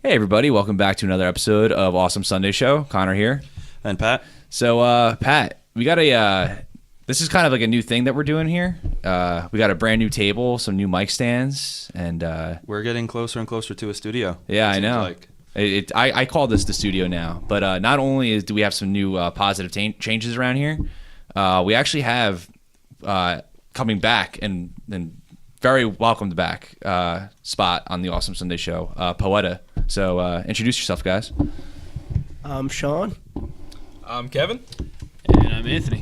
Hey everybody, welcome back to another episode of Awesome Sunday Show. Connor here. And Pat. So Pat, we got this is kind of like a new thing that we're doing here. We got a brand new table, some new mic stands, and we're getting closer and closer to a studio. Yeah, I know. I call this the studio now. But not only do we have some new positive changes around here, we actually have coming back and very welcomed back spot on the Awesome Sunday Show, Poeta. So introduce yourself, guys. I'm Sean. I'm Kevin. And I'm Anthony.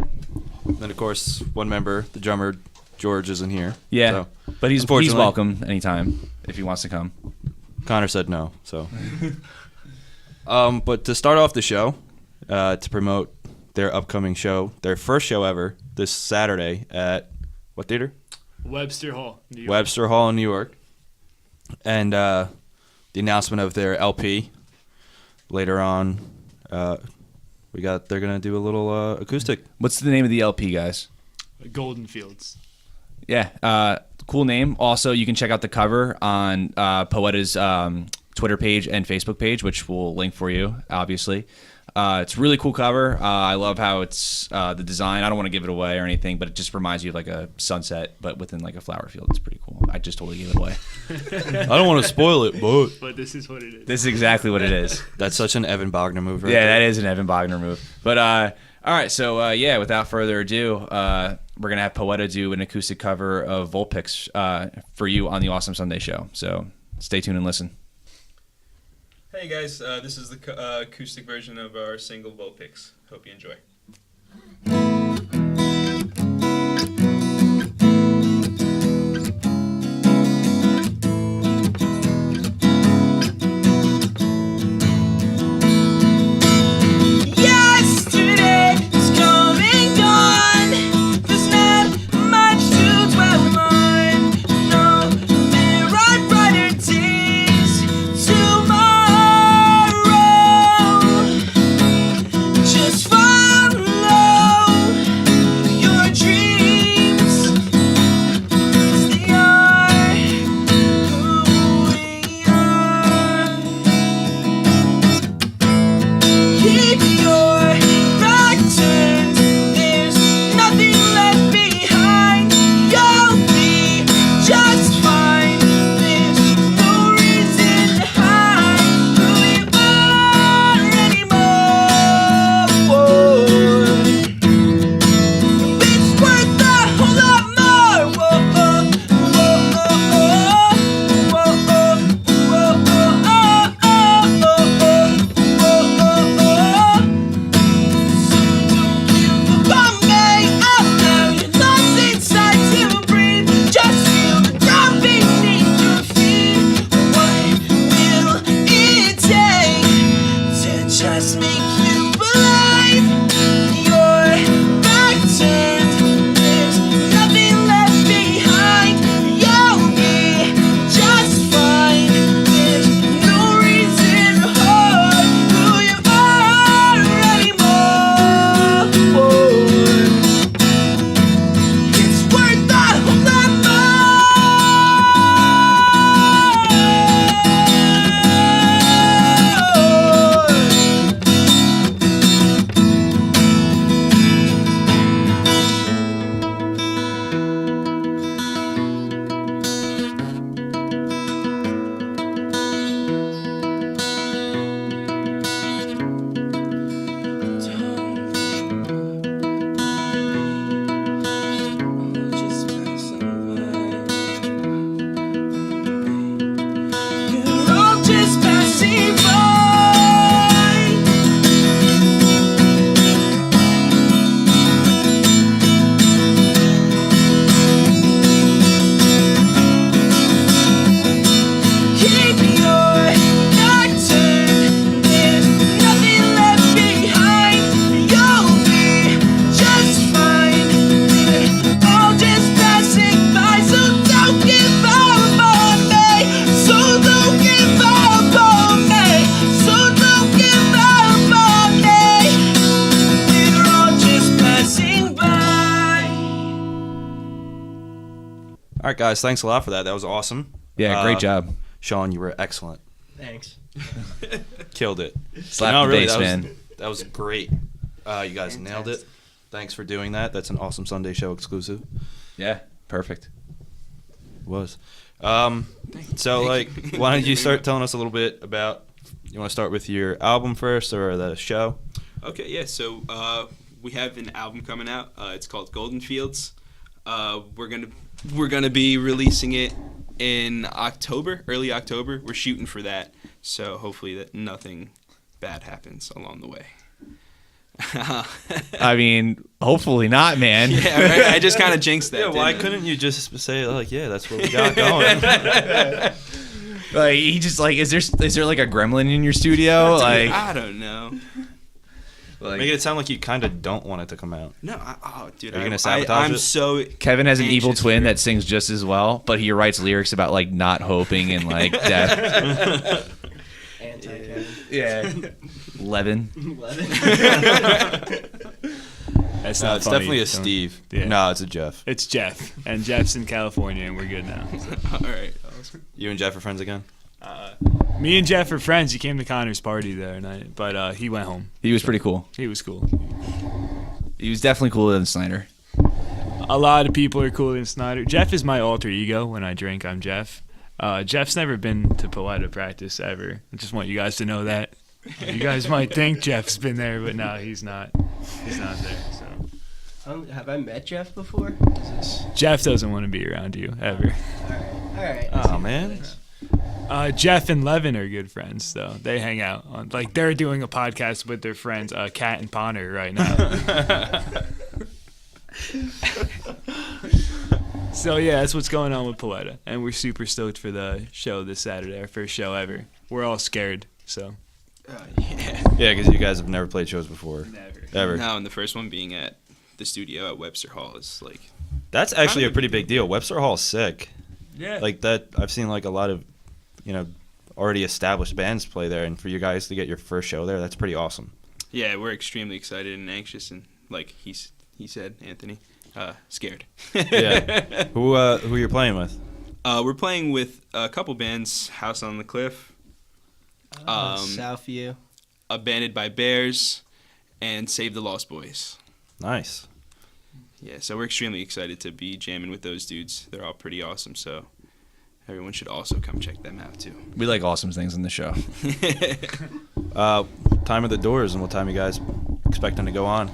Then, of course, one member, the drummer, George, isn't here. Yeah, so, but he's welcome anytime if he wants to come. Connor said no, so. But to start off the show, to promote their upcoming show, their first show ever, this Saturday at what theater? Webster Hall, New York. Webster Hall in New York. And the announcement of their LP later on. They're gonna do a little acoustic. What's the name of the LP, guys? Golden Fields. Yeah, cool name. Also, you can check out the cover on Poeta's Twitter page and Facebook page, which we'll link for you, obviously. It's a really cool cover. I love how it's the design. I don't want to give it away or anything, but it just reminds you of like a sunset, but within like a flower field. It's pretty cool. I just totally gave it away. I don't want to spoil it, but this is what it is. This is exactly what it is. That's such an Evan Bogner move, right? Yeah, there. that is an Evan Bogner move. But all right, so without further ado, we're gonna have Poeta do an acoustic cover of Vulpix for you on the Awesome Sunday Show. So stay tuned and listen. Hey guys, this is the acoustic version of our single Vulpix. Hope you enjoy. All right, guys, thanks a lot for that. That was awesome. Yeah, great job. Sean, you were excellent. Thanks. Killed it. Slap the bass, that man. That was great. You guys nailed it. Thanks for doing that. That's an awesome Sunday show exclusive. Yeah, perfect. Was. So, like, why don't you start telling us a little bit about, you want to start with your album first or the show? Okay, yeah. So we have an album coming out. It's called Golden Fields. We're gonna be releasing it in October, early October. We're shooting for that. So hopefully that nothing bad happens along the way. I mean, hopefully not, man. Yeah, right? I just kind of jinxed that. Yeah, why didn't I? couldn't you just say, like, yeah, that's what we got going? Like he just like, is there like a gremlin in your studio? Dude, Like, I don't know. like Make it sound like you kind of don't want it to come out. No, dude. Are you gonna sabotage I'm it? so. Kevin has an evil anxious twin for it. that sings just as well, but he writes lyrics about like not hoping and like death. Anti-Kevin. Yeah, Levin. That's No, not it's funny. definitely a Don't- Steve. Yeah. No, it's a Jeff. It's Jeff, and Jeff's in California, and we're good now. All right. Awesome. You and Jeff are friends again? Me and Jeff are friends. He came to Connor's party the other night, but he went home. He was pretty cool. He was cool. He was definitely cooler than Snyder. A lot of people are cooler than Snyder. Jeff is my alter ego. When I drink, I'm Jeff. Jeff's never been to Poeta practice ever. I just want you guys to know that. You guys might think Jeff's been there, but no, he's not. He's not there. So Have I met Jeff before? Jeff doesn't want to be around you ever. All right. Oh, man. Jeff and Levin are good friends, though. They hang out on, like, they're doing a podcast with their friends, Kat and Ponder, right now. So yeah, that's what's going on with Poeta, and we're super stoked for the show this Saturday, our first show ever. We're all scared, so Yeah. Yeah, because you guys have never played shows before. never. Ever. No, and the first one being at the studio at Webster Hall is like. That's actually Kind of a pretty big deal. Webster Hall's sick. Yeah, Like that, I've seen like a lot of, already established bands play there, and for you guys to get your first show there, that's pretty awesome. Yeah, we're extremely excited and anxious, and like he said, Anthony, scared. Yeah. Who you're playing with? We're playing with a couple bands: House on the Cliff, Southview. Abandoned by Bears, and Save the Lost Boys. Nice. Yeah, so we're extremely excited to be jamming with those dudes. They're all pretty awesome, so everyone should also come check them out too. We like awesome things in the show. Time of the doors, and what time you guys expecting to go on?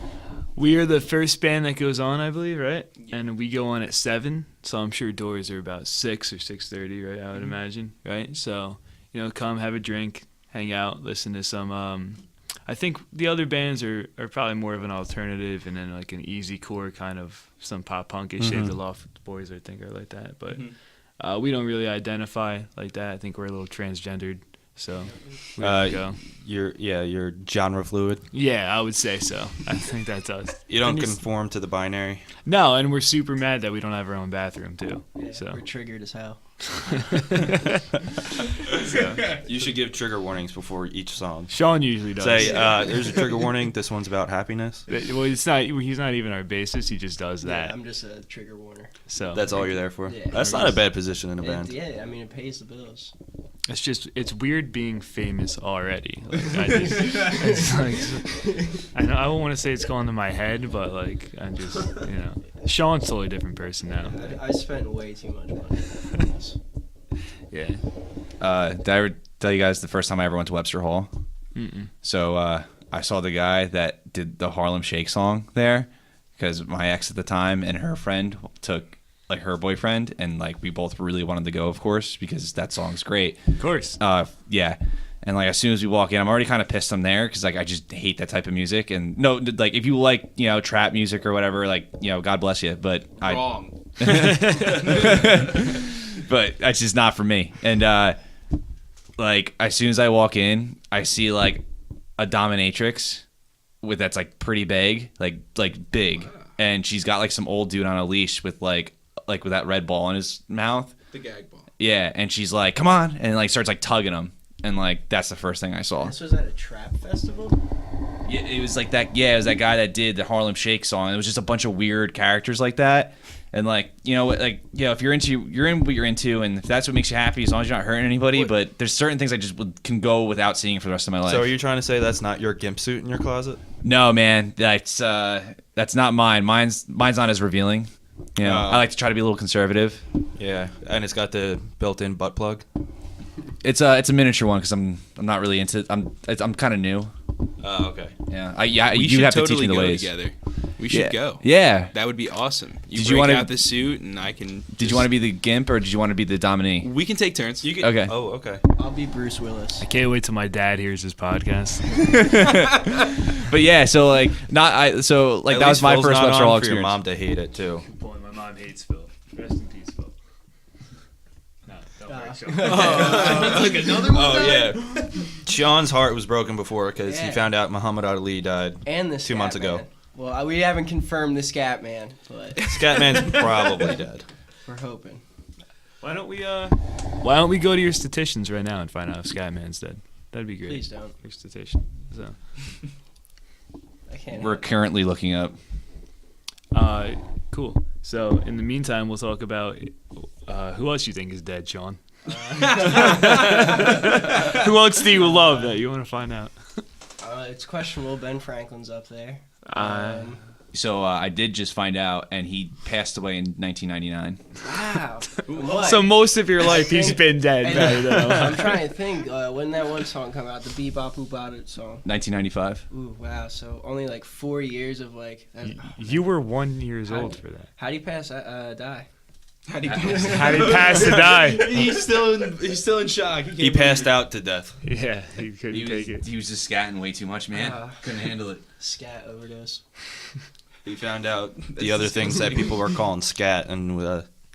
we are the first band that goes on, I believe, right? And we go on at 7, so I'm sure doors are about 6 or 6:30, right? I would imagine, right? So come have a drink, hang out, listen to some. I think the other bands are probably more of an alternative, and then like an easy core kind of some pop punkish. Save the Lost Boys, I think, are like that, but we don't really identify like that. I think we're a little transgendered, so we go. You're genre fluid. Yeah, I would say so. I think that's us. You don't And it's- conform to the binary. No, and we're super mad that we don't have our own bathroom too. Yeah, So we're triggered as hell. You should give trigger warnings before each song. Sean usually does. Say, there's a trigger warning. This one's about happiness. Well, it's not. He's not even our bassist. He just does that. Yeah, I'm just a trigger warner. So That's all you're there for. Yeah. That's not a bad position in a band. Yeah, I mean, it pays the bills. it's weird being famous already. Like, it's like, I don't want to say it's going to my head, but like I'm just Sean's a totally different person now. I spent way too much money on this. Yeah. Did I ever tell you guys the first time I ever went to Webster Hall? Mm-mm. So I saw the guy that did the Harlem Shake song there, because my ex at the time and her friend took like her boyfriend, and like we both really wanted to go, of course, because that song's great. Of course. Yeah. And like as soon as we walk in, I'm already kind of pissed I'm there, because like I just hate that type of music. And no, like if you like trap music or whatever, like God bless you, but Wrong. but it's just not for me. And like as soon as I walk in, I see like a dominatrix that's like pretty big, like big, and she's got like some old dude on a leash with like with that red ball in his mouth. The gag ball. Yeah, and she's like, "Come on," and like starts like tugging him, and like that's the first thing I saw. This was at a trap festival? Yeah, it was like that. Yeah, it was that guy that did the Harlem Shake song. It was just a bunch of weird characters like that, And like, if you're in what you're into, and if that's what makes you happy, as long as you're not hurting anybody. But there's certain things I just can go without seeing for the rest of my life. So are you trying to say that's not your gimp suit in your closet? No, man, that's not mine. Mine's not as revealing. I like to try to be a little conservative. Yeah, and it's got the built-in butt plug. It's a miniature one because I'm not really into. I'm kind of new. Oh, okay. Yeah, We you should have totally to teach me the go ways. together. We should go. Yeah. That would be awesome. Did You you break wanna- out the suit, and I can. Did you want to be the gimp or did you want to be the dominee? We can take turns. You can, Okay. Oh, okay. I'll be Bruce Willis. I can't wait till my dad hears this podcast. But yeah, so like that was my first Webster Hall for your experience. mom to hate it too. Boy, my mom hates Phil. Rest in peace, Phil. No, don't worry, Sean. Oh yeah. Sean's heart was broken before because he Yeah. found out Muhammad Ali died. And the 2 months ago. Scatman. Well, we haven't confirmed the Scatman, but Scatman's probably dead. we're hoping. Why don't we go to your statisticians right now and find out if Scatman's dead? That'd be great. Please don't. Your statistician. So, I can't. We're currently looking up. cool. So, in the meantime, we'll talk about who else you think is dead, Sean. Who else do you love that you want to find out? It's questionable. Ben Franklin's up there. So I did just find out, and he passed away in 1999. Wow. What? So most of your life he's been dead. And Right now. I'm trying to think. When that one song come out, the Bebop Who Bought It song. 1995. Ooh, wow. So only like 4 years of like. You were 1 year old for that. How do you pass? Die. How do you pass? How did he pass to die? He's still in shock. He passed out to death. Yeah, he couldn't take it. He was just scatting way too much, man. Ah. Couldn't handle it. Scat overdose. He found out the other things that people were calling scat and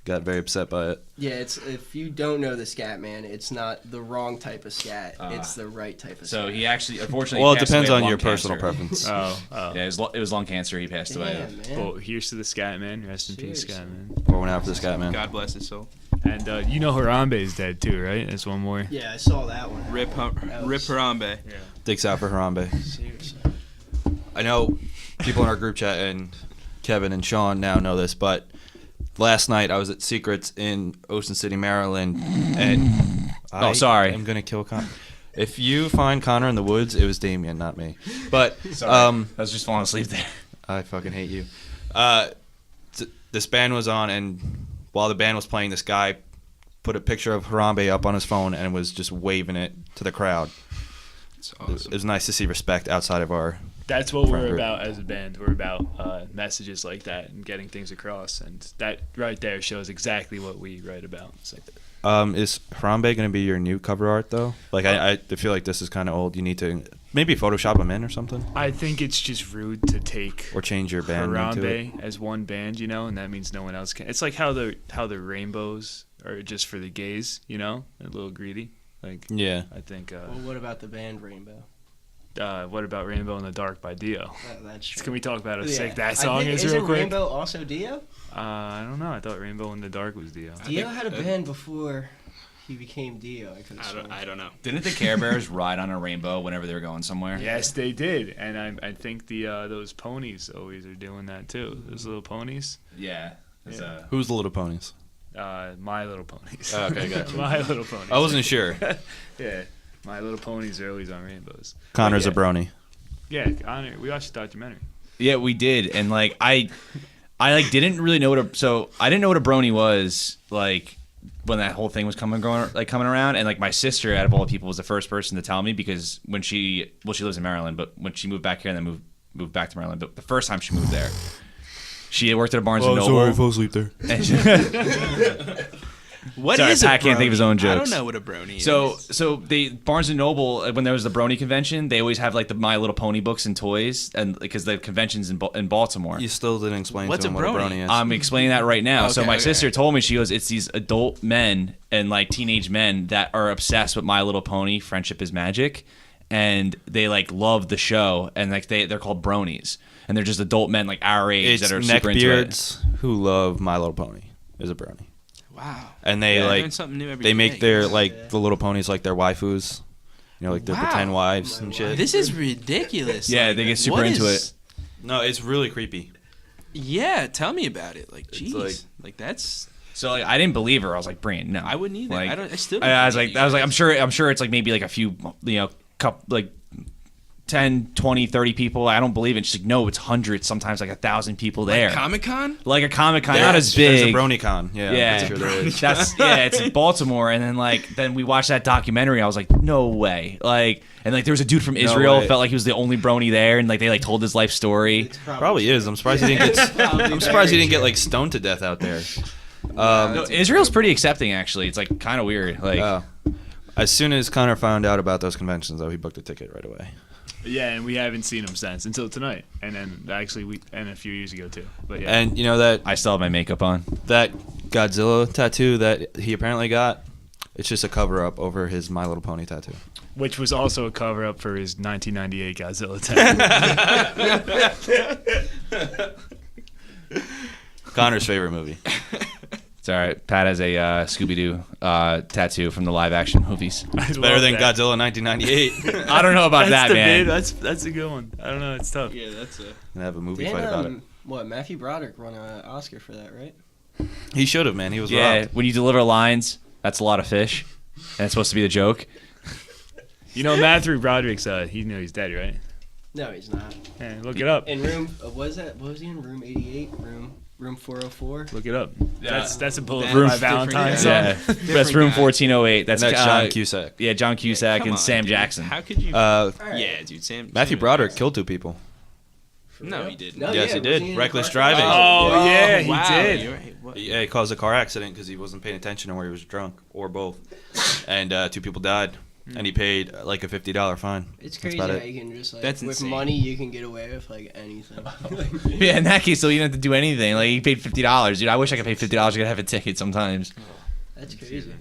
got very upset by it. Yeah, it's if you don't know the scat man, it's not the wrong type of scat. It's the right type of So scat. he actually, unfortunately, Well, it passed depends away of on lung your personal cancer. preference. Oh. Yeah, it was lung cancer. He passed away. Damn, man. Well, here's to the Scat Man. Rest in peace, Seriously. Scat Man. Pour one out for the scat man. God bless his soul. And you know Harambe is dead too, right? That's one more. Yeah, I saw that one. Rip Harambe. Dicks out for Harambe. Seriously. I know people in our group chat and Kevin and Sean now know this, but last night I was at Secrets in Ocean City, Maryland, and sorry. I'm gonna kill Connor. If you find Connor in the woods, it was Damien, not me. But I was just falling asleep there. I fucking hate you. This band was on, and while the band was playing, this guy put a picture of Harambe up on his phone and was just waving it to the crowd. It's It awesome. was nice to see respect outside of our. That's what we're Friend group. about as a band. We're about messages like that and getting things across, and that right there shows exactly what we write about. It's like, Is Harambe going to be your new cover art though? Like I feel like this is kind of old. You need to maybe Photoshop him in or something, I think it's just rude to take or change your band name to it. Harambe as one band, and that means no one else can. It's like how the rainbows are just for the gays, a little greedy. Like, Yeah. I think. Well, what about the band Rainbow? What about Rainbow in the Dark by Dio? That's true. Can we talk about how Yeah. sick that I song think- is isn't real quick? Rainbow also Dio? I don't know. I thought Rainbow in the Dark was Dio. Dio had a band before he became Dio. I could have I don't know. Didn't the Care Bears ride on a rainbow whenever they were going somewhere? Yes, they did, and I think those ponies always are doing that too. Those little ponies, Yeah. Yeah. Who's the Little Ponies? My Little Ponies. Oh, okay, gotcha. My Little Ponies. I wasn't sure. Yeah, My Little Ponies are always on rainbows. Connor's Yeah. a brony. Yeah, Connor. We watched the documentary. Yeah, we did, and like I didn't really know I didn't know what a brony was like when that whole thing was coming around, and like my sister out of all people was the first person to tell me because when she lives in Maryland, but when she moved back here and then moved back to Maryland, but the first time she moved there, she had worked at a Barnes and Noble. fell asleep there. And What Sorry, is a Pat can't think of his own brony? I jokes. don't know what a brony is. So they Barnes and Noble when there was the Brony convention, they always have like the My Little Pony books and toys, and because the convention's in Baltimore. You still didn't explain What's to him a what a brony? brony is. I'm explaining that right now. So Okay, my okay. sister told me, she goes, it's these adult men and like teenage men that are obsessed with My Little Pony, Friendship is Magic, and they like love the show, and like they're called bronies, and they're just adult men like our age it's that are super into it. neckbeards who love My Little Pony is a brony. wow. And they Yeah. like Learn something new every they day. make their Yeah. like the little ponies like their waifus. Like their Wow. pretend wives and shit. This is ridiculous. Yeah, Like, they get super what into is- No, it's really creepy. Yeah, tell me about it. Like, It's jeez, like that's. So like, I didn't believe her. I was like, Brian, no. I wouldn't either. Like, I don't. I still. Don't I was believe like, you I'm sure it's like maybe like a few, like 10, 20, 30 people. I don't believe it. She's like, no, it's hundreds, sometimes like 1,000 people there. Comic-Con? Like a Comic-Con, not as big. There's a BronyCon. Yeah. Yeah, I'm pretty sure there is. it's in Baltimore, and then we watched that documentary. I was like, no way, like, and like there was a dude from Israel, way. felt like he was the only brony there, and like they like told his life story. It's Probably is. I'm surprised he didn't get. I'm surprised he didn't get like stoned to death out there. No, Israel's pretty accepting, actually. It's like kind of weird. Like, As soon as Connor found out about those conventions, though, he booked a ticket right away. Yeah, and we haven't seen him since until tonight, and then actually and a few years ago too. But yeah, And you know that I still have my makeup on. that Godzilla tattoo that he apparently got, it's just a cover up over his My Little Pony tattoo. which was also a cover up for his 1998 Godzilla tattoo. Connor's favorite movie. It's all right. Pat has a Scooby-Doo tattoo from the live-action movies. It's better than Godzilla 1998. I don't know about that, That's the man. bid. That's a good one. I don't know. It's tough. Yeah, that's a. And have a movie fight about it. What, Matthew Broderick won an Oscar for that, right? He should have, man. He was Yeah, robbed. when you deliver lines, that's a lot of fish, and it's supposed to be the joke. You know, Matthew Broderick's he's dead, right? No, he's not. Yeah, look it up. In room, what was he in? Room 88? Room 404? Look it up. Yeah. That's a bullet That's for my different Valentine's guy. song. Yeah, that's room 1408. That's And that's John Cusack. Yeah, John Cusack Come and on, Sam dude. Jackson. How could you? Yeah, dude. Matthew Sam Broderick Jackson. killed 2 people. No, he didn't. No, Yes, yeah, he was did. in a Reckless car- driving. Oh, yeah, he wow, did. You're right. What? Yeah, he caused a car accident because he wasn't paying attention or he was drunk or both. And 2 people died. And he paid like a $50 fine. It's That's crazy about how it. you can just like That's with insane. money you can get away with like anything. Yeah, in that case, though, you didn't have to do anything. Like, he paid $50. Dude, I wish I could pay $50 to have a ticket sometimes. That's crazy.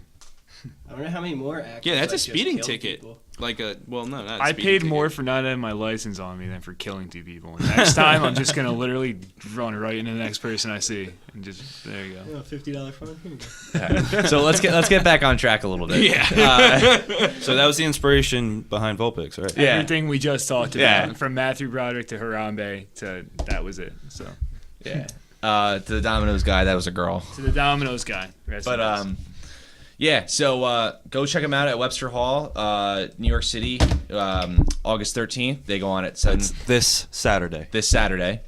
I wonder how many more actors. Yeah, that's like, a just speeding kill ticket. people. Like a not. A I speeding paid ticket. more for not having my license on me than for killing 2 people. Next time, I'm just gonna literally run right into the next person I see, and just there you go. Oh, $50 fine. Here you go. So let's get back on track a little bit. Yeah. So that was the inspiration behind Vulpix, right? Yeah. Everything we just talked about, Yeah. from Matthew Broderick to Harambe to that was it. So Yeah. To the Domino's guy, that was a girl. to the Domino's guy. Rest in But peace. yeah. So go check them out at Webster Hall, New York City, August 13th. They go on at 7 It's this Saturday. this Saturday,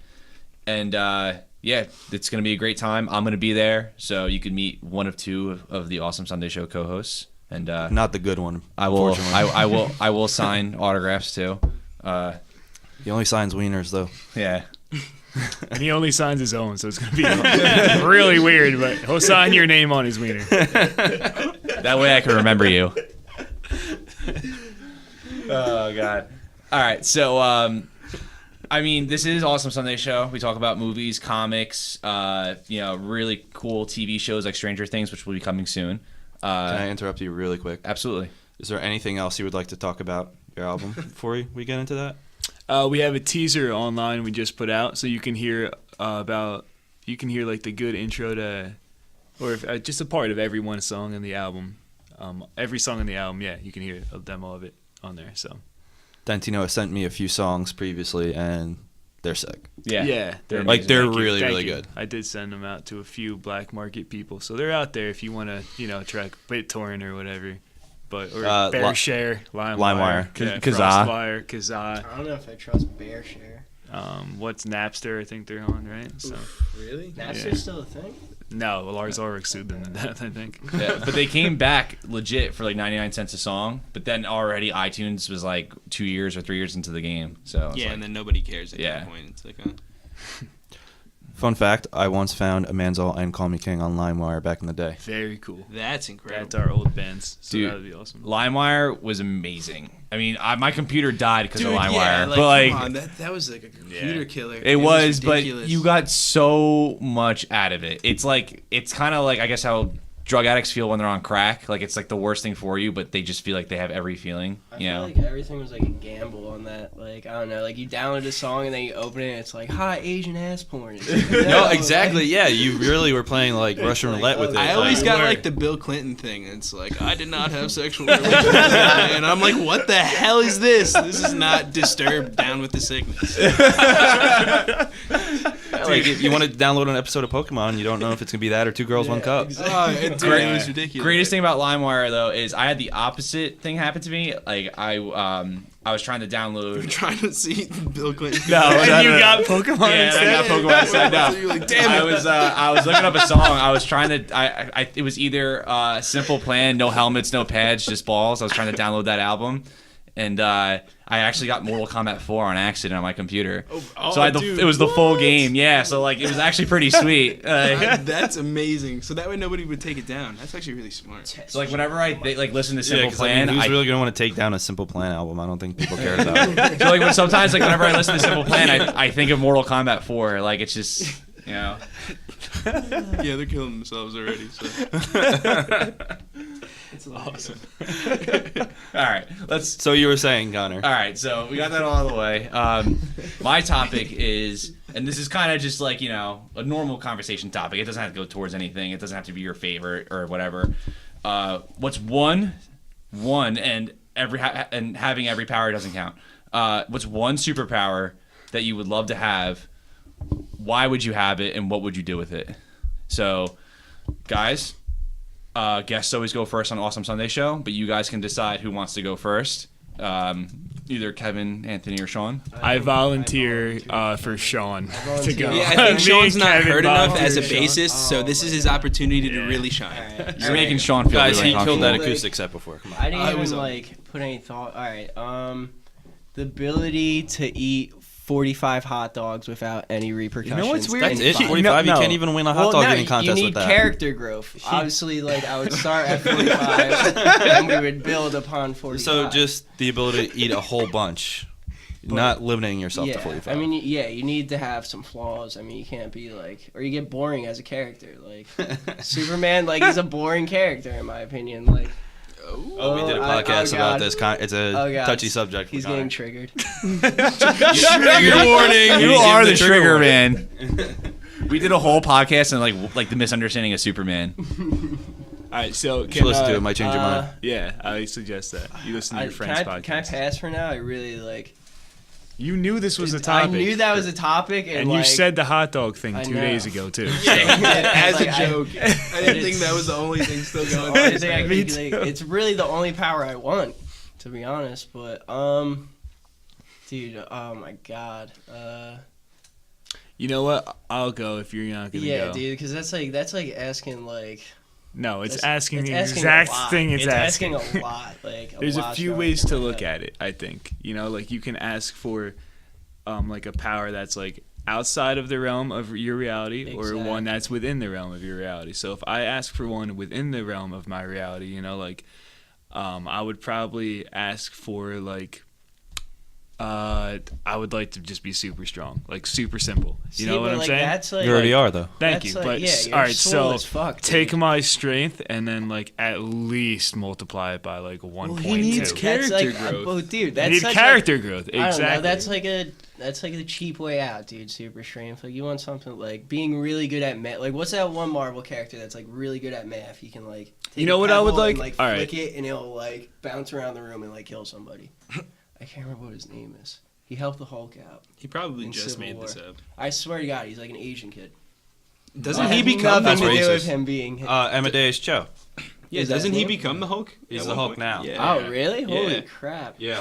and yeah, it's gonna be a great time. I'm gonna be there, so you can meet one of 2 of the Awesome Sunday Show co-hosts, and Not the good one. I will unfortunately. I will sign autographs too. He only signs wieners, though. Yeah. And he only signs his own, so it's gonna be really weird. But he'll sign your name on his wiener. That way I can remember you. Oh God! All right, so I mean, this is Awesome Sunday Show. We talk about movies, comics, really cool TV shows like Stranger Things, which will be coming soon. Can I interrupt you really quick? Absolutely. Is there anything else you would like to talk about your album before we get into that? We have a teaser online we just put out, so you can hear like the good intro to, or just a part of every one song in the album. Every song in the album, yeah, you can hear a demo of it on there. So Dantino has sent me a few songs previously, and they're sick. Yeah. yeah, They're Like, they're Thank you, really, thank really you. good. I did send them out to a few black market people, so they're out there if you want to, track BitTorrent or whatever. But or BearShare, LimeWire. Kazaa. FrostWire, Kazaa. I don't know if I trust BearShare. What's Napster? I think they're on, right? So Really? Napster's Yeah. still a thing? no, Lars Ulrich sued them to death, I think. Yeah, but they came back legit for like 99 cents a song, but then already iTunes was like 2 years or 3 years into the game. So it's Yeah, like, and then nobody cares at Yeah. that point. It's like, Fun fact, I once found a Manziel and Call Me King on LimeWire back in the day. Very cool. that's incredible. That's our old bands, so Dude, that would be awesome. LimeWire was amazing. I mean, my computer died because of Dude, LimeWire, yeah, but like come on, that was like a computer killer. it was, but ridiculous. you got so much out of it. It's kind of like I guess how drug addicts feel when they're on crack. Like it's like the worst thing for you, but they just feel like they have every feeling. I You feel know? like everything was like a gamble on that. Like, I don't know, like you download a song and then you open it and it's like, hi, Asian ass porn. It's like, No, exactly. Yeah, you really were playing like Russian like, roulette with it. I always like, got like the Bill Clinton thing. It's like I did not have sexual relations with that guy. And I'm like, what the hell is this? This is not Disturbed, Down with the Sickness. Like if you want to download an episode of Pokemon, you don't know if it's gonna be that or Two Girls, One Cup. Oh, dude, it was ridiculous. Greatest thing about LimeWire though is I had the opposite thing happen to me. Like I was trying to download. You're trying to see Bill Clinton. And you got Pokemon Yeah, instead? I got Pokemon instead. No. So you're like, damn it. I was looking up a song. I was trying to. It was either Simple Plan, no helmets, no pads, just balls. I was trying to download that album, and I actually got Mortal Kombat 4 on accident on my computer. So it was the full game. Yeah, so like it was actually pretty sweet. That's amazing. So that way nobody would take it down. That's actually really smart. So like whenever I listen to Simple 'cause, Plan, who's really gonna want to take down a Simple Plan album? I don't think people care about it. so like sometimes like whenever I listen to Simple Plan, I think of Mortal Kombat 4. Like it's just Yeah, they're killing themselves already. So. It's awesome. All right, let's. So you were saying, Connor? All right, so we got that all out of the way. My topic is, and this is kind of just like a normal conversation topic. It doesn't have to go towards anything. It doesn't have to be your favorite or whatever. What's one, and having every power doesn't count. What's one superpower that you would love to have? Why would you have it, and what would you do with it? So, guys. Guests always go first on Awesome Sunday Show, but you guys can decide who wants to go first. Either Kevin, Anthony, or Sean. I volunteer for Sean to go. Yeah, I think Me Sean's and not Kevin hurt enough volunteer as a Sean. bassist, so this is his opportunity to really shine. Alright. You're making Sean feel Guys, really he killed that uncomfortable. acoustic set before. Come on. I didn't I was even put any thought. All right. The ability to eat 45 hot dogs without any repercussions. what's weird? That's it. Fine. 45. No. You can't even win a hot dog eating you contest need with that. character growth. Obviously, I would start at 45, and we would build upon 45. So just the ability to eat a whole bunch, not limiting yourself yeah, to 45. I mean, you need to have some flaws. I mean, you can't be or you get boring as a character. Superman, he's a boring character in my opinion. Oh, we did a podcast about this. It's a touchy subject. He's getting triggered. Trigger warning! You are the trigger man. We did a whole podcast on like the misunderstanding of Superman. All right, so You should listen to it. It might change your mind. Yeah, I suggest that. You listen to your friend's podcast. Can I pass for now? I really You knew this was a topic. I knew that was a topic, and you said the hot dog thing I 2 know. days ago too. As a I- joke. I didn't think that was the only thing still It's the going only on. thing I Me can, too. it's really the only power I want, to be honest. But dude, oh my god. You know what? I'll go if you're not gonna Yeah, go. dude, because that's like asking No, it's That's- asking it's the asking exact a lot. thing it's asking a lot. There's a lot few stronger ways than to that. look at it, I think. You can ask for a power that's outside of the realm of your reality or one Exactly. that's within the realm of your reality. So if I ask for one within the realm of my reality, I would probably ask for I would like to just be super strong, super simple. You know what I'm saying? That's You already are, though. Thank that's you. like- But yeah, you're all right, swole so as fuck, dude. take my strength and then at least multiply it by 1.2. he needs That's character growth. Oh, dude, You that's need such character growth. I don't Exactly. know. That's the cheap way out, dude. Super strength. You want something being really good at math. What's that one Marvel character that's really good at math? You can take You know a what I would pebble and, like? All right. flick it and it'll bounce around the room and kill somebody. I can't remember what his name is. He helped the Hulk out. He probably In just Civil made War. this up. I swear to God, he's an Asian kid. Doesn't It he has become the nothing to Hulk? do with him being? Amadeus Cho. Yeah, Is that doesn't he him? become the Hulk? He's at the one Hulk point? now. Yeah. Oh, really? Holy Yeah. crap! Yeah.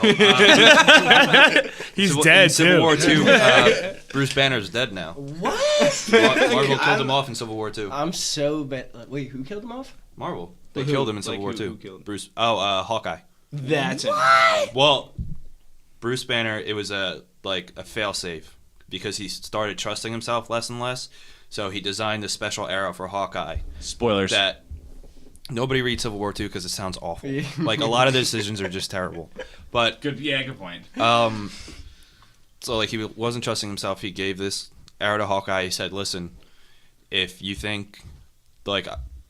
He's dead in Civil too. War II, Bruce Banner's dead now. What? Marvel killed him off in Civil War II. I'm so bad. Wait, who killed him off? Marvel. They Who? killed him in Civil War Who II. killed him? Bruce. Oh, Hawkeye. That's it. Well, Bruce Banner, it was a failsafe because he started trusting himself less and less. So he designed a special arrow for Hawkeye Spoilers. that nobody reads Civil War II because it sounds awful. A lot of the decisions are just terrible. But Good point. so he wasn't trusting himself. He gave this arrow to Hawkeye. He said, "Listen, if you think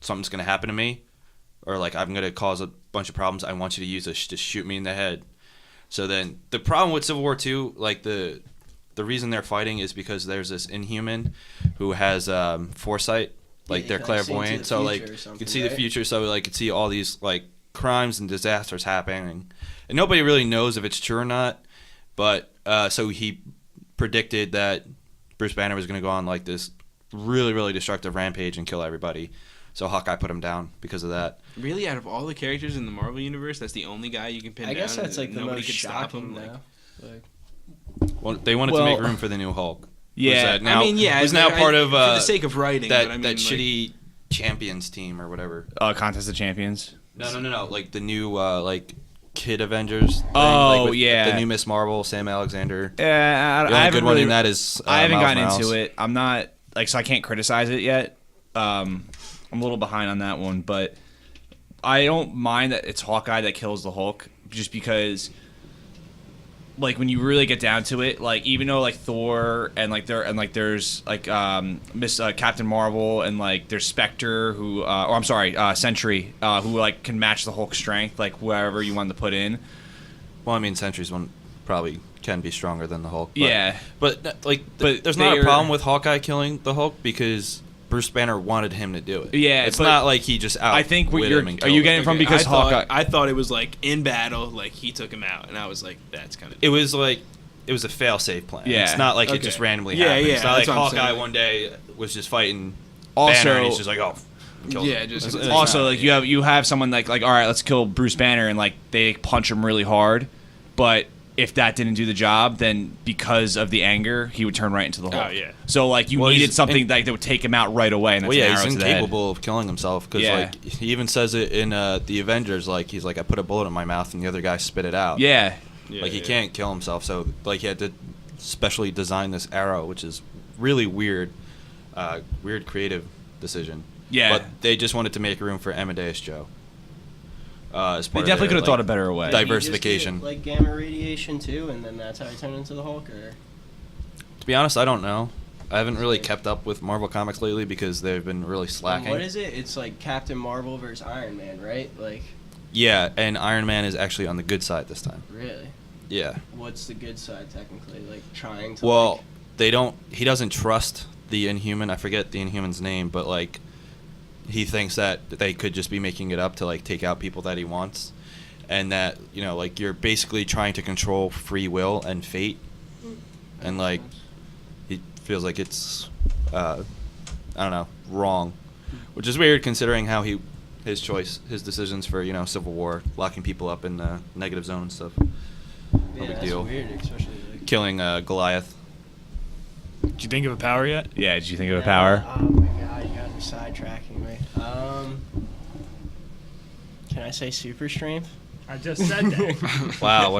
something's gonna happen to me, or I'm gonna cause a bunch of problems, I want you to use this to shoot me in the head." So then the problem with Civil War II, the reason they're fighting is because there's this Inhuman who has foresight, Yeah, they're he clairvoyant, sees so the future or you something, can see the right? future, so could see all these crimes and disasters happening, and nobody really knows if it's true or not. But so he predicted that Bruce Banner was going to go on like this really, really destructive rampage and kill everybody. So Hawkeye put him down because of that. Really, out of all the characters in the Marvel universe, that's the only guy you can pin down. I guess that's like the nobody most could stop shocking him. now. Like, Well, they wanted to make room for the new Hulk. Yeah. Was now, I mean, yeah, was now part of for the sake of writing. that but I mean, that like, shitty Champions team or whatever. Contest of Champions. No. Like the new like Kid Avengers. Thing, Oh, like with yeah. The new Miss Marvel, Sam Alexander. Yeah, The only good one in that is I haven't Miles gotten Morales. into it. I'm not so I can't criticize it yet. I'm a little behind on that one, but I don't mind that it's Hawkeye that kills the Hulk, just because, like, when you really get down to it, like, even though like Thor and like there's like Miss Captain Marvel and like there's Spectre who Sentry who like can match the Hulk's strength, like wherever you want to put in. Well, I mean, Sentry's one probably can be stronger than the Hulk. But, Yeah. but like, But there's not a they're- problem with Hawkeye killing the Hulk because Bruce Banner wanted him to do it. Yeah, it's but not like he just out. I think what you're him and are killed you him. getting it from because Hawkeye? I thought it was like in battle, like he took him out, and I was like, that's kind of. It was like it was a fail-safe plan. Yeah. It's not like it Okay. just randomly Yeah, happened. yeah, It's not like that's what I'm Hawkeye saying. one day was just fighting Also- Banner and he's just like, oh, killed Yeah, him. just- It's Also, not- like you have someone like all right, let's kill Bruce Banner, and like they punch him really hard, but if that didn't do the job, then because of the anger, he would turn right into the Hulk. Oh, yeah. So like you Well, needed he's- something and- that would take him out right away, and that's Well, yeah, an he's arrow to the head. incapable of killing himself because Yeah. like he even says it in the Avengers. Like he's like, I put a bullet in my mouth and the other guy spit it out. Yeah, Yeah, Like he yeah. can't kill himself, so like he had to specially design this arrow, which is really weird, weird creative decision. Yeah. But they just wanted to make room for Amadeus Joe. As they part of definitely their, could have thought like, a better way. Like- diversification. He just did, like gamma radiation too, and then that's how he turned into the Hulk. Or To be honest, I don't know. I haven't really kept up with Marvel comics lately because they've been really slacking. what is it? It's like Captain Marvel versus Iron Man, right? Like, Yeah, and Iron Man is actually on the good side this time. really? Yeah. What's the good side technically? Like trying to. Well, like, they don't. He doesn't trust the Inhuman. I forget the Inhuman's name, but like, he thinks that they could just be making it up to like take out people that he wants, and that like you're basically trying to control free will and fate, and like, he feels like it's, I don't know, wrong, which is weird considering how his decisions for Civil War, locking people up in the negative zone and stuff, yeah, big that's deal. weird, especially like. killing Goliath. Did you think of a power yet? Yeah, did you think of a power? Oh my god, you guys are sidetracking me. Can I say super strength? I just said that. Wow,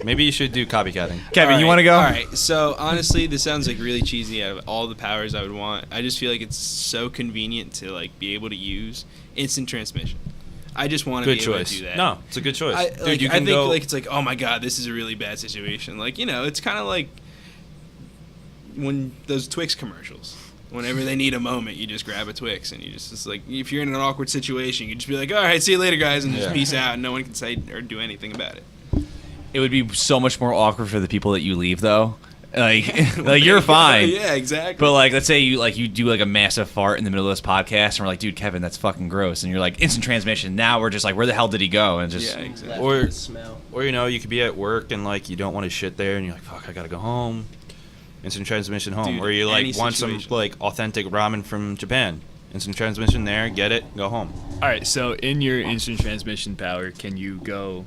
maybe you should do copycatting. Kevin, All you right, want to go? All right. So honestly, this sounds like really cheesy. Out of all the powers I would want, I just feel like it's so convenient to like be able to use instant transmission. I just want to Good be able choice. to do that. No, it's a good choice. I, Dude, like, you I can think go. like it's like, oh my god, this is a really bad situation. Like it's kind of like when those Twix commercials. Whenever they need a moment, you just grab a Twix and you just like if you're in an awkward situation, you can just be like, all right, see you later, guys, and just Yeah. peace out, and no one can say or do anything about it. It would be so much more awkward for the people that you leave, though. Like, like you're fine. Yeah, exactly. But like, let's say you do like a massive fart in the middle of this podcast, and we're like, dude, Kevin, that's fucking gross. And you're like, instant transmission. Now we're just like, where the hell did he go? And just Yeah, exactly. Left Or- with the smell. Or you could be at work and like you don't want to shit there, and you're like, fuck, I gotta go home. Instant transmission home. Dude, or you like any want situation. some like authentic ramen from Japan. Instant transmission there, get it, go home. All right, so in your instant transmission power, can you go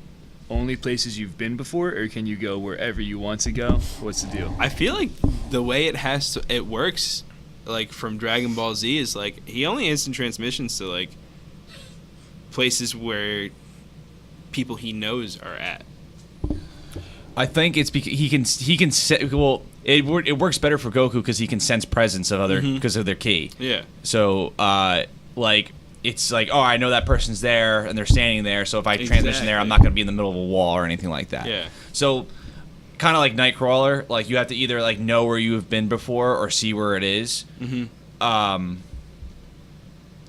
only places you've been before, or can you go wherever you want to go? What's the deal? I feel like the way it works, like from Dragon Ball Z, is like he only instant transmissions to like places where people he knows are at. I think it's because he can well, it works better for Goku because he can sense presence of other because of their ki. Yeah. So like it's like, oh, I know that person's there and they're standing there, so if I transition there, I'm not going to be in the middle of a wall or anything like that. Yeah. So kind of like Nightcrawler, like you have to either like know where you have been before or see where it is.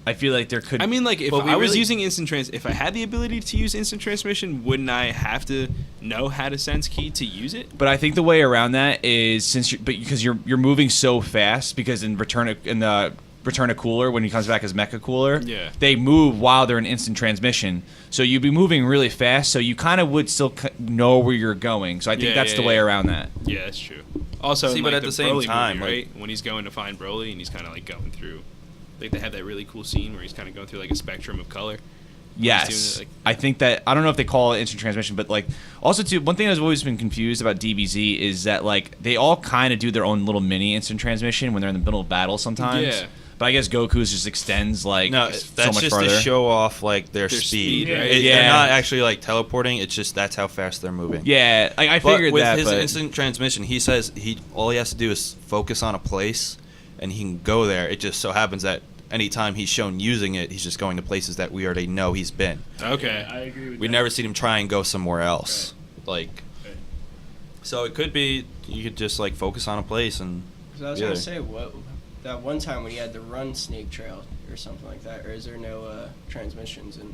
I feel like there could. I mean, like if But we I was really- using if I had the ability to use instant transmission, wouldn't I have to know how to sense ki to use it? But I think the way around that is because you're moving so fast. Because in Return of Cooler when he comes back as Mecha Cooler. Yeah. They move while they're in instant transmission, so you'd be moving really fast. So you kind of would still know where you're going. So I think that's the way around that. Yeah, that's true. Also, See, in, but like, at the same Broly time, movie, like- right, when he's going to find Broly and he's kind of like going through, like they have that really cool scene where he's kind of going through like a spectrum of color. Yes, He's doing it, I think that I don't know if they call it instant transmission, but like also too, one thing I've always been confused about DBZ is that like they all kind of do their own little mini instant transmission when they're in the middle of battle sometimes. Yeah. But I guess Goku's just extends like No, so that's much just farther. to show off like their speed. speed, right? Yeah. They're not actually like teleporting. It's just that's how fast they're moving. Yeah, I But figured with that. his But instant transmission, he says all he has to do is focus on a place, and he can go there. It just so happens that anytime he's shown using it, he's just going to places that we already know he's been. Okay. I agree with We that. never seen him try and go somewhere else. Like, so it could be you could just like focus on a place and. So I was Yeah. gonna say what that one time when he had to run Snake Trail or something like that, or is there no transmissions and?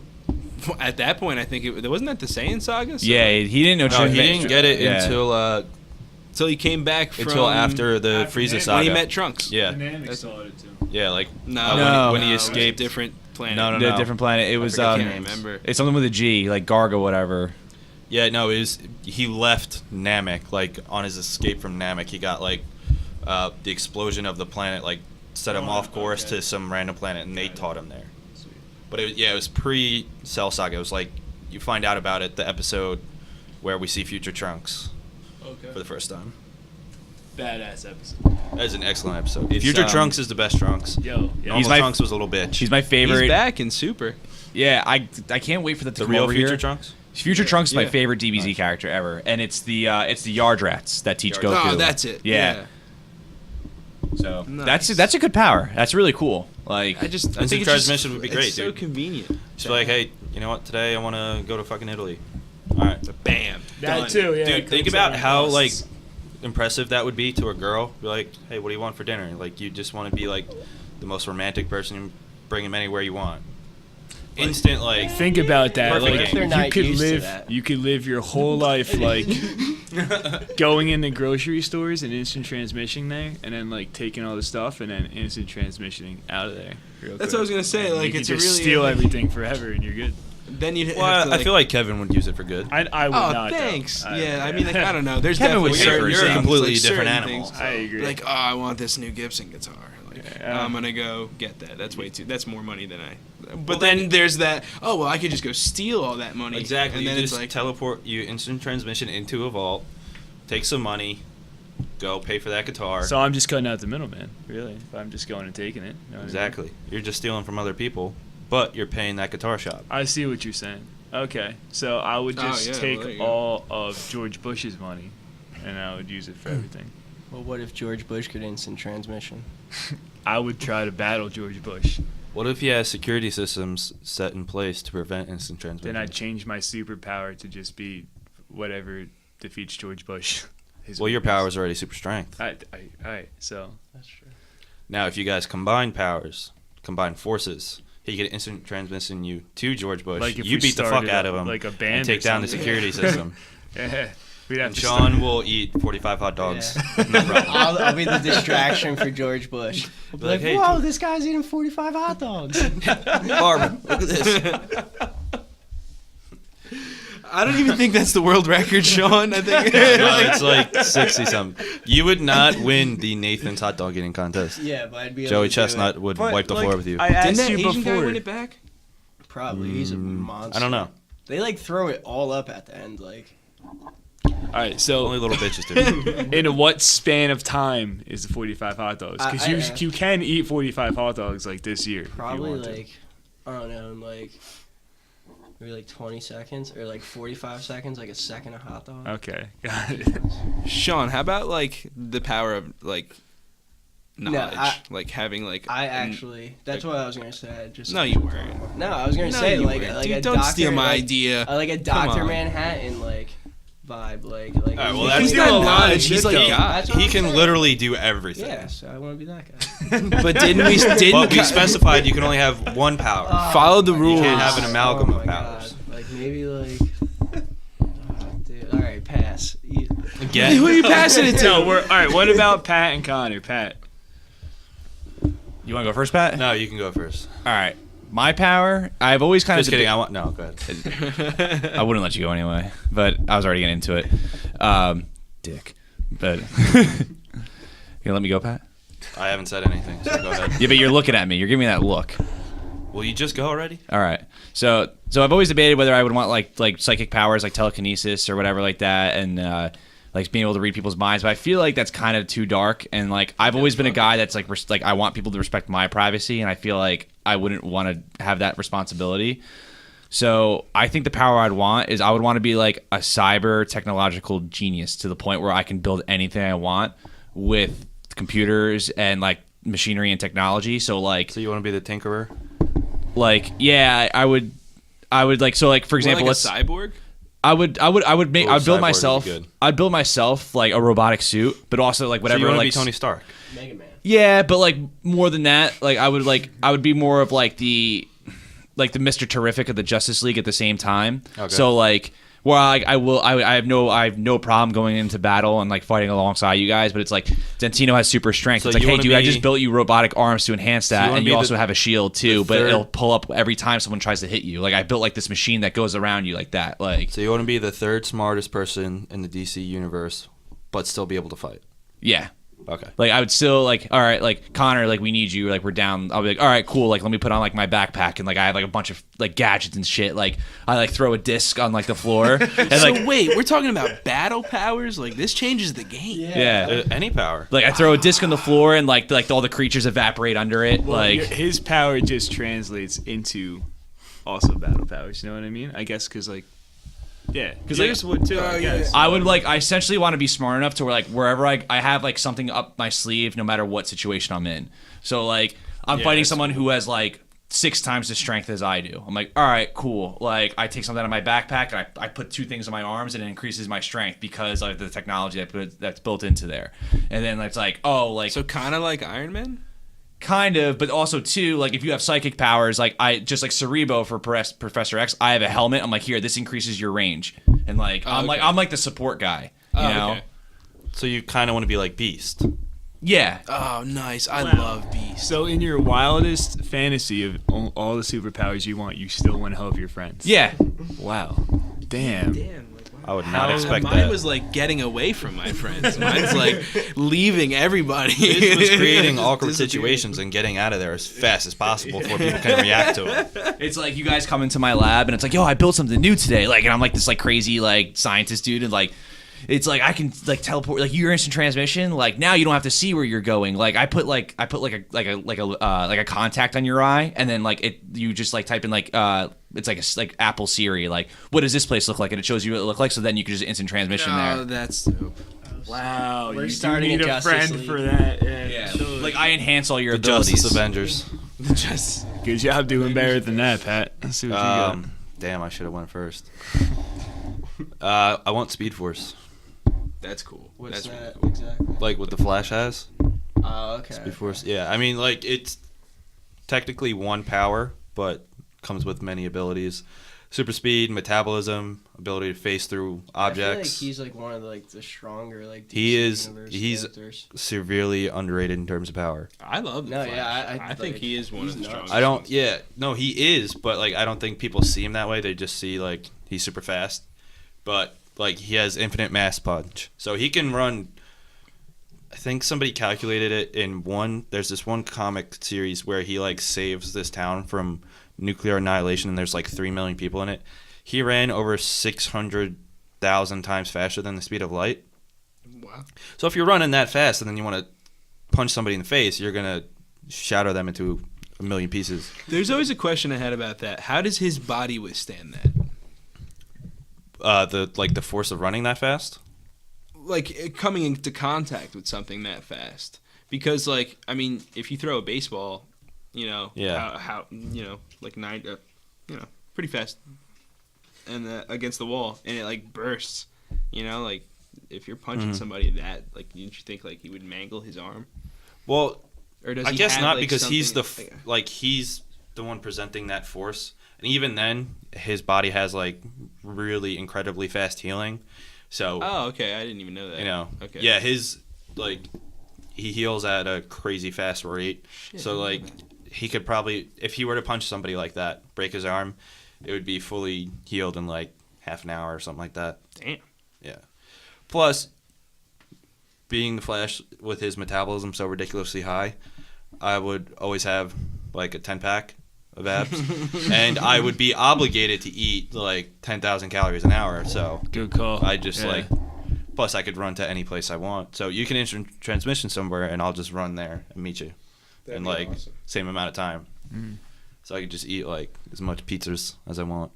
At that point, I think it wasn't that the Saiyan saga. So yeah, he didn't know. No, he transmission- didn't get it Yeah. until he came back from after the After Frieza when saga. when he met Trunks. Yeah, Dynamics saw it too. yeah, like No, No. when he it was a escaped. different planet. No, no, The no. different planet. It was forget I the can't names. remember. it's something with a G, like Garga, whatever. Yeah, no, it was he left Namek like on his escape from Namek. He got like the explosion of the planet like set him off course okay. to some random planet, and they taught him there. But it was pre Cell Saga. It was like you find out about it the episode where we see future Trunks Okay. for the first time. Badass episode. That is an excellent episode. It's, Future Trunks is the best Trunks. Yo, yeah. Normal my- Trunks was a little bitch. He's my favorite. He's back in Super. Yeah, I can't wait for that to the come real over Future here. Trunks. Future Trunks is my Yeah. favorite DBZ character ever, and it's the Yardrats that teach Goku. Oh, that's it. Yeah. So Nice. that's a good power. That's really cool. Like I think Instant it's just- transmission would be great, It's so dude. convenient. Just be like, hey, you know what? Today I want to go to fucking Italy. All right. Bam. That Done. too, yeah. Dude, think Cooks about out how costs. like impressive that would be to a girl. Be like, hey, what do you want for dinner? Like, you just want to be like the most romantic person. You bring him anywhere you want. Instant like. Think about that. Perfect Like game. They're you not could used to live, that. you could live your whole life like going in the grocery stores and instant transmission there, and then like taking all the stuff and then instant transmissioning out of there. real That's quick. what I was gonna say. And Like, you could it's a just really steal everything forever and you're good. Then you. Well, I feel like Kevin would use it for good. I would Oh, not. though. thanks. I- Yeah, I mean, like, I don't know. There's Kevin would definitely say certain you're a things, completely like, different certain animal. things. I agree. Like, oh, I want this new Gibson guitar. Like, Yeah. I'm gonna go get that. That's way too. That's more money than I. But Well, then then- there's that. Oh well, I could just go steal all that money. Exactly. And then you it's just like, teleport you instant transmission into a vault, take some money, go pay for that guitar. So I'm just cutting out the middleman, really. If I'm just going and taking it. You know what I mean? Exactly. You're just stealing from other people, but you're paying that guitar shop. I see what you're saying. Okay, so I would Oh, just yeah, take well, there you go. all of George Bush's money, and I would use it for everything. Well, what if George Bush could instant transmission? I would try to battle George Bush. What if he has security systems set in place to prevent instant transmission? Then I'd change my superpower to just be whatever defeats George Bush. His Well, your weakness. power is already super strength. Alright, so That's true. Now, if you guys combine powers, combine forces, he could instant transmission you to George Bush. Like if you we beat the fuck started out of him like a band and take or down the something. security system. yeah, we'd have And to Sean start- will eat 45 hot dogs. Yeah. No problem. I'll be the distraction for George Bush. I'll be Like, like, hey, whoa, George- this guy's eating 45 hot dogs. Barb, look at this. I don't even think that's the world record, Sean. I think. No, it's like 60 something. You would not win the Nathan's hot dog eating contest. Yeah, but I'd be able Joey to do Chestnut it. would But, wipe the like, floor with you. I Didn't asked that you Asian guy before. win it back? Probably. He's a monster. I don't know. They like throw it all up at the end. Like, Alright, so Only little bitches do. in what span of time is the 45 hot dogs? Because I- you can eat 45 hot dogs like this year. if you probably want to. like, I don't know, in like maybe like 20 seconds or like 45 seconds, like a second of hot dog. Okay, got it. Sean, how about like the power of like No, knowledge, like having like. I actually, that's what I was gonna say. I just No, you weren't. No, I was gonna No, say you like weren't. like Dude, a don't Dr. steal my like, idea. like a Come Dr. on. Manhattan like vibe, like. Alright, well, he's that's He's still got a lot. knowledge. He's like He- God. that's what He I'm can saying. literally do everything. Yeah, so I want to be that guy. But didn't we? But Didn't we specified you can only have one power. follow the my rules. You can't have an God. amalgam Oh of my powers. God. Like maybe like. Dude, all right, pass. Who are Again, you passing it to? No, we're all right. What about Pat and Connor? Pat, You want to go first, Pat? No, you can go first. All right. My power, I've always kind Just of... kidding. No, go ahead. I wouldn't let you go anyway, but I was already getting into it. Dick. But... You let me go, Pat? I haven't said anything, so go ahead. Yeah, but you're looking at me. You're giving me that look. Will you just go already? All right. So I've always debated whether I would want like psychic powers, like telekinesis or whatever like that, and like being able to read people's minds. But I feel like that's kind of too dark. And like I've always been a guy that's like I want people to respect my privacy, and I feel like I wouldn't want to have that responsibility. So I think the power I'd want is I would want to be like a cyber technological genius to the point where I can build anything I want with computers and like machinery and technology. So like, So you want to be the tinkerer? like, yeah, I would like, so like, for example, Like a let's, cyborg. I would build Ooh, cyborg myself, would be good. I'd build myself like a robotic suit, but also like So whatever, you want to like be Tony Stark? Mega Man. yeah, but like more than that, like I would be more of like the Mr. Terrific of the Justice League at the same time. Okay. So like, well, I have no problem going into battle and like fighting alongside you guys, but it's like Dentino has super strength. So It's like, you hey, wanna dude, I be- just built you robotic arms to enhance that, wanna and be you also the- have a shield too, the but third- it'll pull up every time someone tries to hit you. Like I built like this machine that goes around you like that. Like So you want to be the third smartest person in the DC universe, but still be able to fight? yeah. Okay. Like I would still like, all right, like Connor, like we need you, like we're down. I'll be like, all right, cool. Like let me put on like my backpack and like I have like a bunch of like gadgets and shit. Like I like throw a disc on like the floor and So like wait, we're talking about battle powers? Like this changes the game. yeah. Any power. Like I throw a disc on the floor and like all the creatures evaporate under it. Like his power just translates into also battle powers. You know what I mean? I guess because like, yeah, because yours would too. I guess. I would like I essentially want to be smart enough to where like wherever I have like something up my sleeve, no matter what situation I'm in. So like I'm fighting someone who has like 6 times the strength as I do. I'm like, all right, cool. Like I take something out of my backpack and I put 2 things on my arms and it increases my strength because of the technology that's built into there. And then it's like, oh, like So kind of like Iron Man. kind of, but also too, like if you have psychic powers, like I just like Cerebro for Professor X, I have a helmet. I'm like, here, this increases your range, and like I'm like the support guy, you know? Okay. So you kind of want to be like Beast. Yeah, Oh, nice. I love Beast. So in your wildest fantasy of all the superpowers you want, you still want to help your friends. yeah. Wow. Damn. Damn. I would not expect Mine that. was like getting away from my friends. Mine's like leaving everybody. His was creating awkward Disappearing. situations and getting out of there as fast as possible before people can react to it. It's like you guys come into my lab and it's like, yo, I built something new today. Like, and I'm like this like crazy like scientist dude, and like it's like I can like teleport, like your instant transmission. Like now you don't have to see where you're going. Like I put a contact on your eye, and then like you just like type in like it's like Apple Siri, like what does this place look like, and it shows you what it look like. So then you can just instant transmission Oh, there. that's dope. Wow. We're you starting do need a a Justice friend League. for that. Yeah, like I enhance all your The abilities. Justice Avengers. Just Good job doing better than that, Pat. Let's see what you got. Damn, I should have went first. I want Speed Force, that's cool. What's That's really that cool. exactly? like what the Flash has. Oh, okay. Speed Force. Yeah, I mean, like it's technically one power, but comes with many abilities. Super speed, metabolism, ability to phase through I feel like objects. he's like one of the stronger like DC He is- universe he's- characters. Severely underrated in terms of power. I love the No, Flash. yeah, I think like, he is one he's of the nuts. strongest. I don't. ones. Yeah, no, he is, but like I don't think people see him that way. They just see like he's super fast, but like he has infinite mass punch, so he can run. I think somebody calculated it in one. There's this one comic series where he like saves this town from nuclear annihilation, and there's like 3 million people in it. He ran over 600,000 times faster than the speed of light. Wow. So if you're running that fast and then you want to punch somebody in the face, you're gonna shatter them into a million pieces. There's always a question I had about that. How does his body withstand that? The force of running that fast. Like coming into contact with something that fast, because like I mean, if you throw a baseball, you know, Yeah. how you know, like pretty fast, and against the wall, and it like bursts, you know, like if you're punching somebody that, like, didn't you think like he would mangle his arm? Well, Or does I he guess have, not, like, because he's something- he's the one presenting that force, and even then, his body has like really incredibly fast healing. So Oh, okay, I didn't even know that. you know, Okay. yeah, his like he heals at a crazy fast rate. So like he could probably, if he were to punch somebody like that, break his arm, it would be fully healed in like half an hour or something like that. Damn. Yeah. Plus, being the Flash with his metabolism so ridiculously high, I would always have like a 10-pack of abs, and I would be obligated to eat like 10,000 calories an hour. So Good call. I just plus I could run to any place I want. So you can enter transmission somewhere, and I'll just run there and meet you in like same amount of time. So I could just eat like as much pizzas as I want.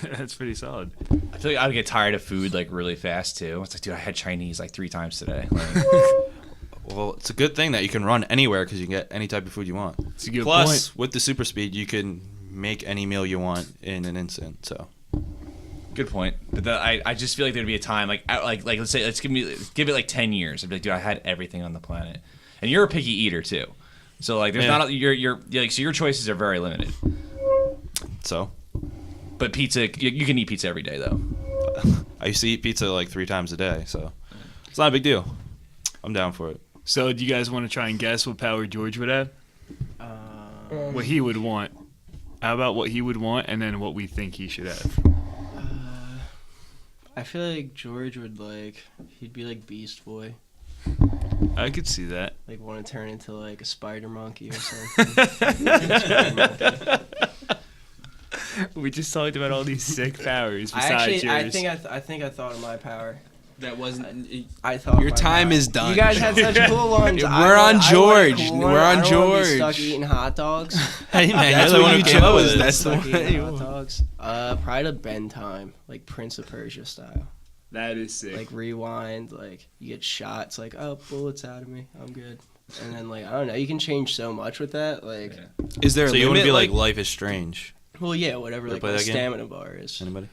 That's pretty solid. I feel like I would get tired of food like really fast too. It's like, dude, I had Chinese like 3 times today. Like, Well, it's a good thing that you can run anywhere because you can get any type of food you want. It's a good Plus, point. with the super speed, you can make any meal you want in an instant. So good point. But I just feel like there'd be a time like let's say give it like 10 years. I'd be like, dude, I had everything on the planet, and you're a picky eater too. So like, there's not you're like, so your choices are very limited. So. But pizza, you can eat pizza every day though. I used to eat pizza like 3 times a day, so it's not a big deal. I'm down for it. So, do you guys want to try and guess what power George would have? What he would want. How about what he would want, and then what we think he should have? I feel like George would he'd be like Beast Boy. I could see that. Like want to turn into like a spider monkey or something. We just talked about all these sick powers I besides yours. think I thought of my power. That wasn't. I thought Your my time power. is done. You guys had such cool ones. We're on George. We're on I don't wanna be stuck George. eating hot dogs. Hey man, That's you're the what one you who came up with chose. it. That's the Stuck eating one. hot dogs. Probably to bend time, like Prince of Persia style. That is sick. Like rewind, like you get shot. It's like, oh, bullets out of me. I'm good. And then like I don't know, you can change so much with that. Like, Is there a So limit? you want to be like Life is Strange? well, yeah, whatever. Ever Like play the that game? stamina bar is. Anybody?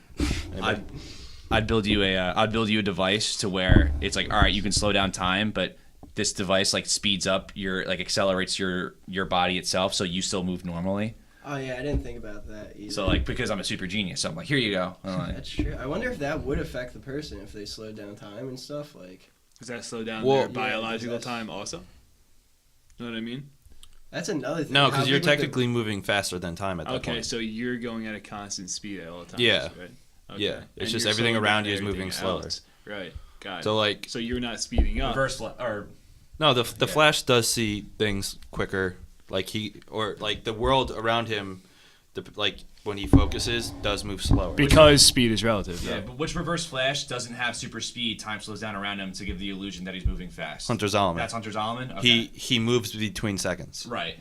I'd build you a device to where it's like, all right, you can slow down time, but this device like speeds up accelerates your body itself, so you still move normally. Oh yeah, I didn't think about that either. So like, because I'm a super genius, so I'm like, here you go. I'm like, That's true. I wonder if that would affect the person if they slowed down time and stuff. Like, Does that slow down Well- their biological that's- time also? Know what I mean? that's another thing. No, How because you're big would the- technically moving faster than time at that Okay, point. so you're going at a constant speed at all times, Yeah. right? Yeah, Okay. it's And just you're everything slowing around down you is moving everything slower. else. Right, got it. So like, So you're not speeding up. or no, the Flash does see things quicker. Like the world around him, like when he focuses, does move slower. Because speed is relative. yeah, but which Reverse Flash doesn't have super speed? Time slows down around him to give the illusion that he's moving fast. Hunter Zolomon. That's Hunter Zolomon. Okay. He moves between seconds. right.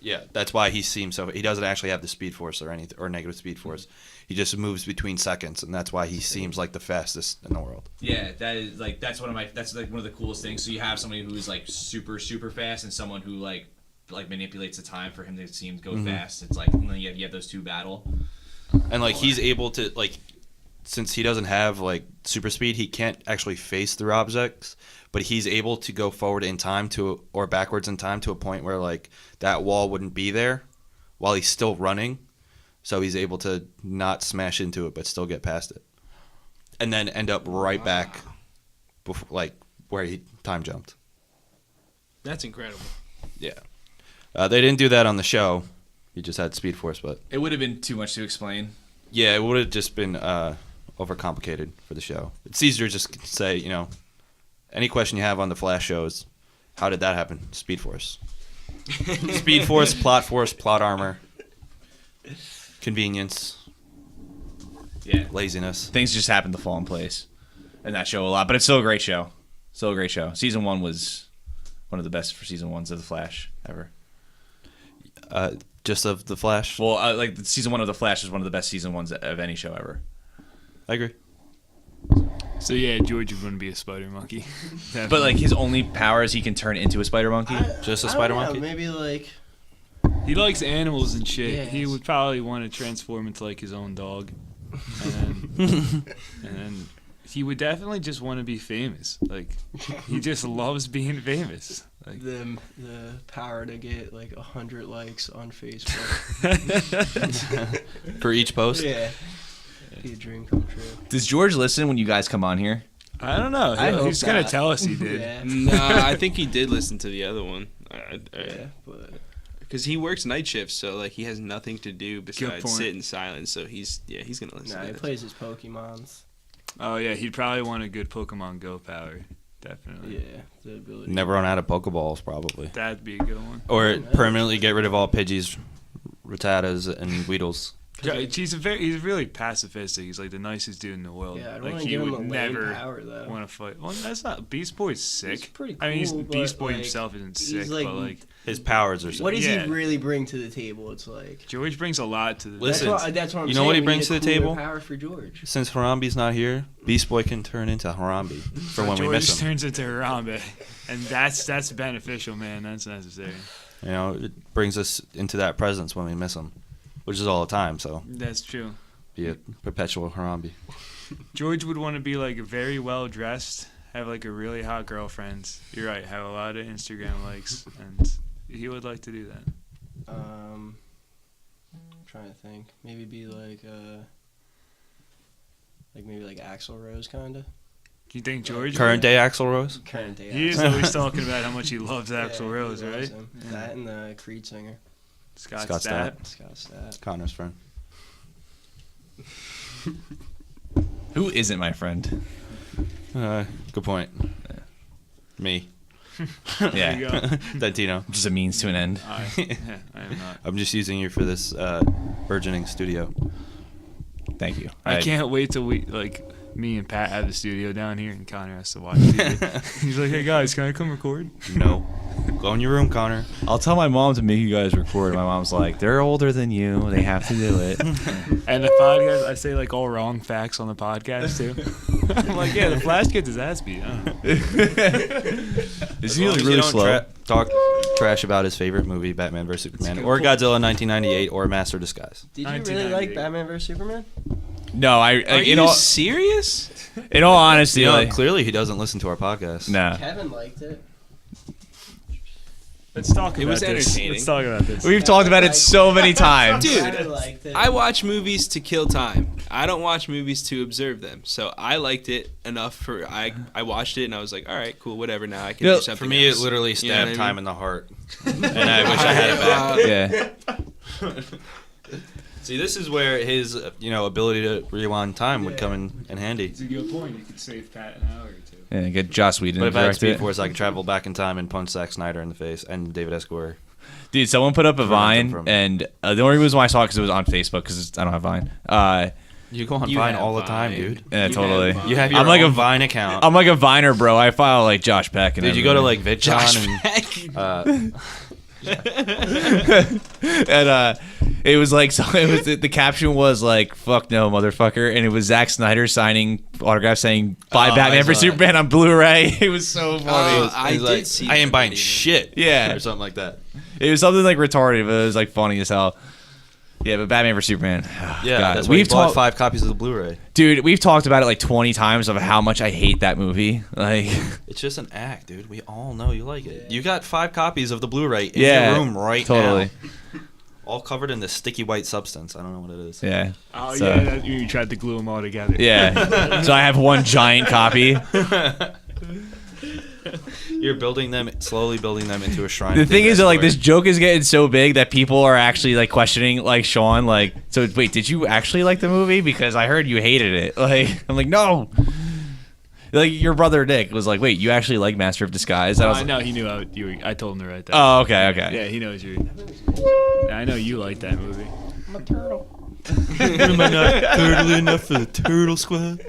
Yeah, that's why he seems so. He doesn't actually have the Speed Force or anything or negative Speed Force. He just moves between seconds, and that's why he seems like the fastest in the world. Yeah, that's one of the coolest things. So you have somebody who's like super super fast, and someone who like manipulates the time for him to seem to go fast. It's like, and then you have those two battle. And like he's able to like, since he doesn't have like super speed, he can't actually face through objects, but he's able to go forward in time or backwards in time to a point where like that wall wouldn't be there while he's still running. So he's able to not smash into it but still get past it. And then end up right back before, like where he time jumped. That's incredible. Yeah. They didn't do that on the show. He just had Speed Force, but It would have been too much to explain. yeah, it would have just been overcomplicated for the show. It's easier to just say, any question you have on the Flash shows, how did that happen? Speed Force. Speed Force, plot armor, convenience, Yeah, laziness. things just happen to fall in place in that show a lot, but it's still a great show. Still a great show. Season 1 was one of the best for season 1s of the Flash ever. Just of the Flash. Well, season 1 of the Flash is one of the best season 1s of any show ever. I agree. So yeah, George would want to be a spider monkey. But like his only power is he can turn into a spider monkey. Just a I don't spider know, monkey? Maybe like he likes animals and shit. Yes. He would probably want to transform into like his own dog, and then he would definitely just want to be famous. Like he just loves being famous. Like the power to get like 100 likes on Facebook. For each post? Yeah. Be a dream come true. Does George listen when you guys come on here? I don't know. I hope He's gonna not. tell us he did. Yeah. Nah, I think he did listen to the other one. Yeah, but Because he works night shifts, so like he has nothing to do besides point. sit in silence. So he's gonna listen. nah, to he this. plays his Pokemons. Oh yeah, he'd probably want a good Pokemon Go power. Definitely. Yeah, the ability. Never run out of Pokeballs, probably. That'd be a good one. Or permanently get rid of all Pidgeys, Rattatas, and Weedles. Yeah, he's really pacifistic. He's like the nicest dude in the world. Yeah, I don't like want to he give him would a lame never power though. want to fight. Well, that's not Beast Boy's sick. He's pretty I mean, cool, Beast but, Boy like, himself isn't he's, sick, like, but like His powers are sick. What does Yeah. he really bring to the table? It's like George brings a lot to the. Listen, that's what I'm you saying. know what he we brings need a to the cooler table? Power for George. Since Harambe's not here, Beast Boy can turn into Harambe for when George we miss him. turns into Harambe, and that's beneficial, man. That's necessary. You know, it brings us into that presence when we miss him, which is all the time. So That's true. be a perpetual Harambe. George would want to be like very well dressed, have like a really hot girlfriend. You're right, have a lot of Instagram likes, and he would like to do that. I'm trying to think. Maybe be like maybe like Axl Rose kind of. Do you think George? Current day Axl Rose. Current day. He is Axl. always talking about how much he loves Axl Yeah, Rose, he right? loves him. Yeah. That and the Creed singer. Scott Scott Stapp. Stapp. Scott Stapp. Connor's friend. Who isn't my friend? Good point. Me. There Yeah, you go. Dentino. just a means to an end. I am not. I'm just using you for this burgeoning studio. Thank you. I can't wait till me and Pat have the studio down here and Connor has to watch TV. He's like, hey guys, can I come record? No. Go in your room, Connor. I'll tell my mom to make you guys record. My mom's like, they're older than you. They have to do it. And the podcast, I say like all wrong facts on the podcast too. I'm like, yeah, the Flash gets his ass beat. I don't know. Is As he long as you really don't slow? talk trash about his favorite movie, Batman vs Superman, good or point. Godzilla 1998, or Master of Disguise. Did you really like 1998. Batman vs Superman? No, Are you all serious? in all honesty, You know, like, clearly he doesn't listen to our podcast. nah. Kevin liked it. Let's talk It about was this. entertaining. Let's talk about this. We've talked about it so many times. Dude, Kevin liked it. I watch movies to kill time. I don't watch movies to observe them. So I liked it enough for I watched it and I was like, all right, cool, whatever. Now I can You know, do something. For me, else. it literally You know what stabbed I time mean? in the heart, and I wish I had it back. Yeah. See, this is where his ability to rewind time would come in handy. It's a good point. You could save Pat an hour or two. Yeah, get Joss Whedon But to if I had direct Speed it. Force, I could travel back in time and punch Zack Snyder in the face and David S. Goyer. Dude, someone put up a Prevent Vine, them from- and the only reason why I saw it because it was on Facebook because I don't have Vine. You go on You Vine have all the time, Vine. dude. Yeah, You totally. have You have your I'm like own a- Vine account. I'm like a Viner, bro. I follow like Josh Peck. And Dude, you go to like Josh VidCon Peck. and and it was like so it was the caption was like "fuck no, motherfucker," and it was Zack Snyder signing autograph saying "Buy Oh, Batman I for saw that. Superman" on Blu-ray. It was so funny. I he's did like, see I ain't that buying video. shit. Yeah. Or something like that. It was something like retarded, but it was like funny as hell. Yeah, but Batman vs Superman. Yeah, God. that's why we we've bought talked, 5 copies of the Blu-ray. dude. We've talked about it like 20 times of how much I hate that movie. Like, It's just an act, dude. We all know you like it. You got 5 copies of the Blu-ray in Yeah, your room right totally. now. All covered in this sticky white substance. I don't know what it is. yeah, Oh So- yeah, you tried to glue them all together. yeah. So I have one giant copy. You're slowly building them into a shrine. The of thing David is that like Esquire. this joke is getting so big that people are actually like questioning like Sean like, so wait, did you actually like the movie? Because I heard you hated it. Like, I'm like, no. Like your brother Nick was like, wait, you actually like Master of Disguise? And I was I like, know he knew I told him to write that. oh, okay. Yeah, he knows you. I know you like that movie. I'm a turtle. Am I not turtle enough for the Turtle Squad?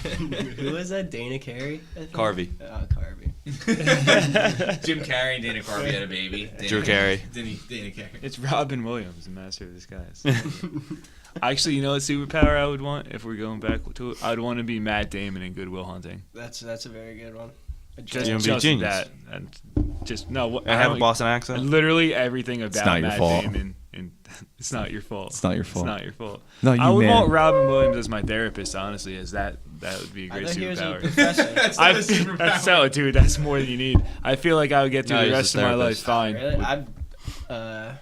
Who is that? Dana Carey? I think? Carvey. Oh, Carvey. Jim Carrey and Dana Carvey had a baby. Drew Carey. Dana Carey. It's Robin Williams, the Master of Disguise. Actually, you know what superpower I would want if we're going back to it? I'd want to be Matt Damon in Good Will Hunting. That's a very good one. Just, You wanna be a just genius? that, and just no. What, I have a don't- Boston accent. Literally everything about not your Matt fault. Damon, and it's not your fault. It's not your fault. It's not your fault. No, you I would man. want Robin Williams as my therapist. Honestly, as that would be a I great thought he was a superpower. professor. That's so, dude. That's more than you need. I feel like I would get through No, the he's rest a of my life therapist. fine. Really?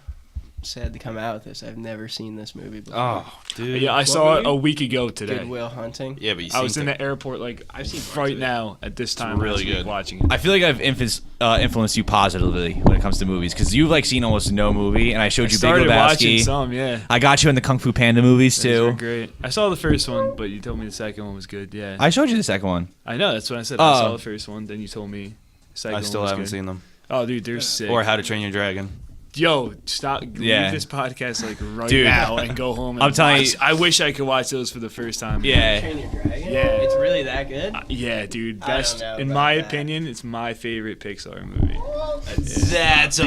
sad to come out with this. I've never seen this movie before. Oh, dude. Yeah, I saw it a week ago today. Good Will Hunting. Yeah, but you I was seen in it. the airport like I've seen parts right of it. now at this time really last week good. watching it. I feel like I've influenced you positively when it comes to movies because you've like seen almost no movie, and I showed you Big started watching Lebowski. some, yeah. I got you in the Kung Fu Panda movies Those were too. great. I saw the first one, but you told me the second one was good. Yeah, I showed you the second one. I know. That's what I said. Oh. I saw the first one, then you told me the second I one still was haven't good. seen them. Oh, dude, they're sick. Or How to Train Your Dragon. Yo, stop. Yeah. Leave this podcast like right Dude. now and go home. And I'm telling watch. you- I wish I could watch those for the first time. Yeah. Train Your Dragon? Yeah. It's really that good? Yeah, dude. I don't Best know in about my that. opinion, it's my favorite Pixar movie. That's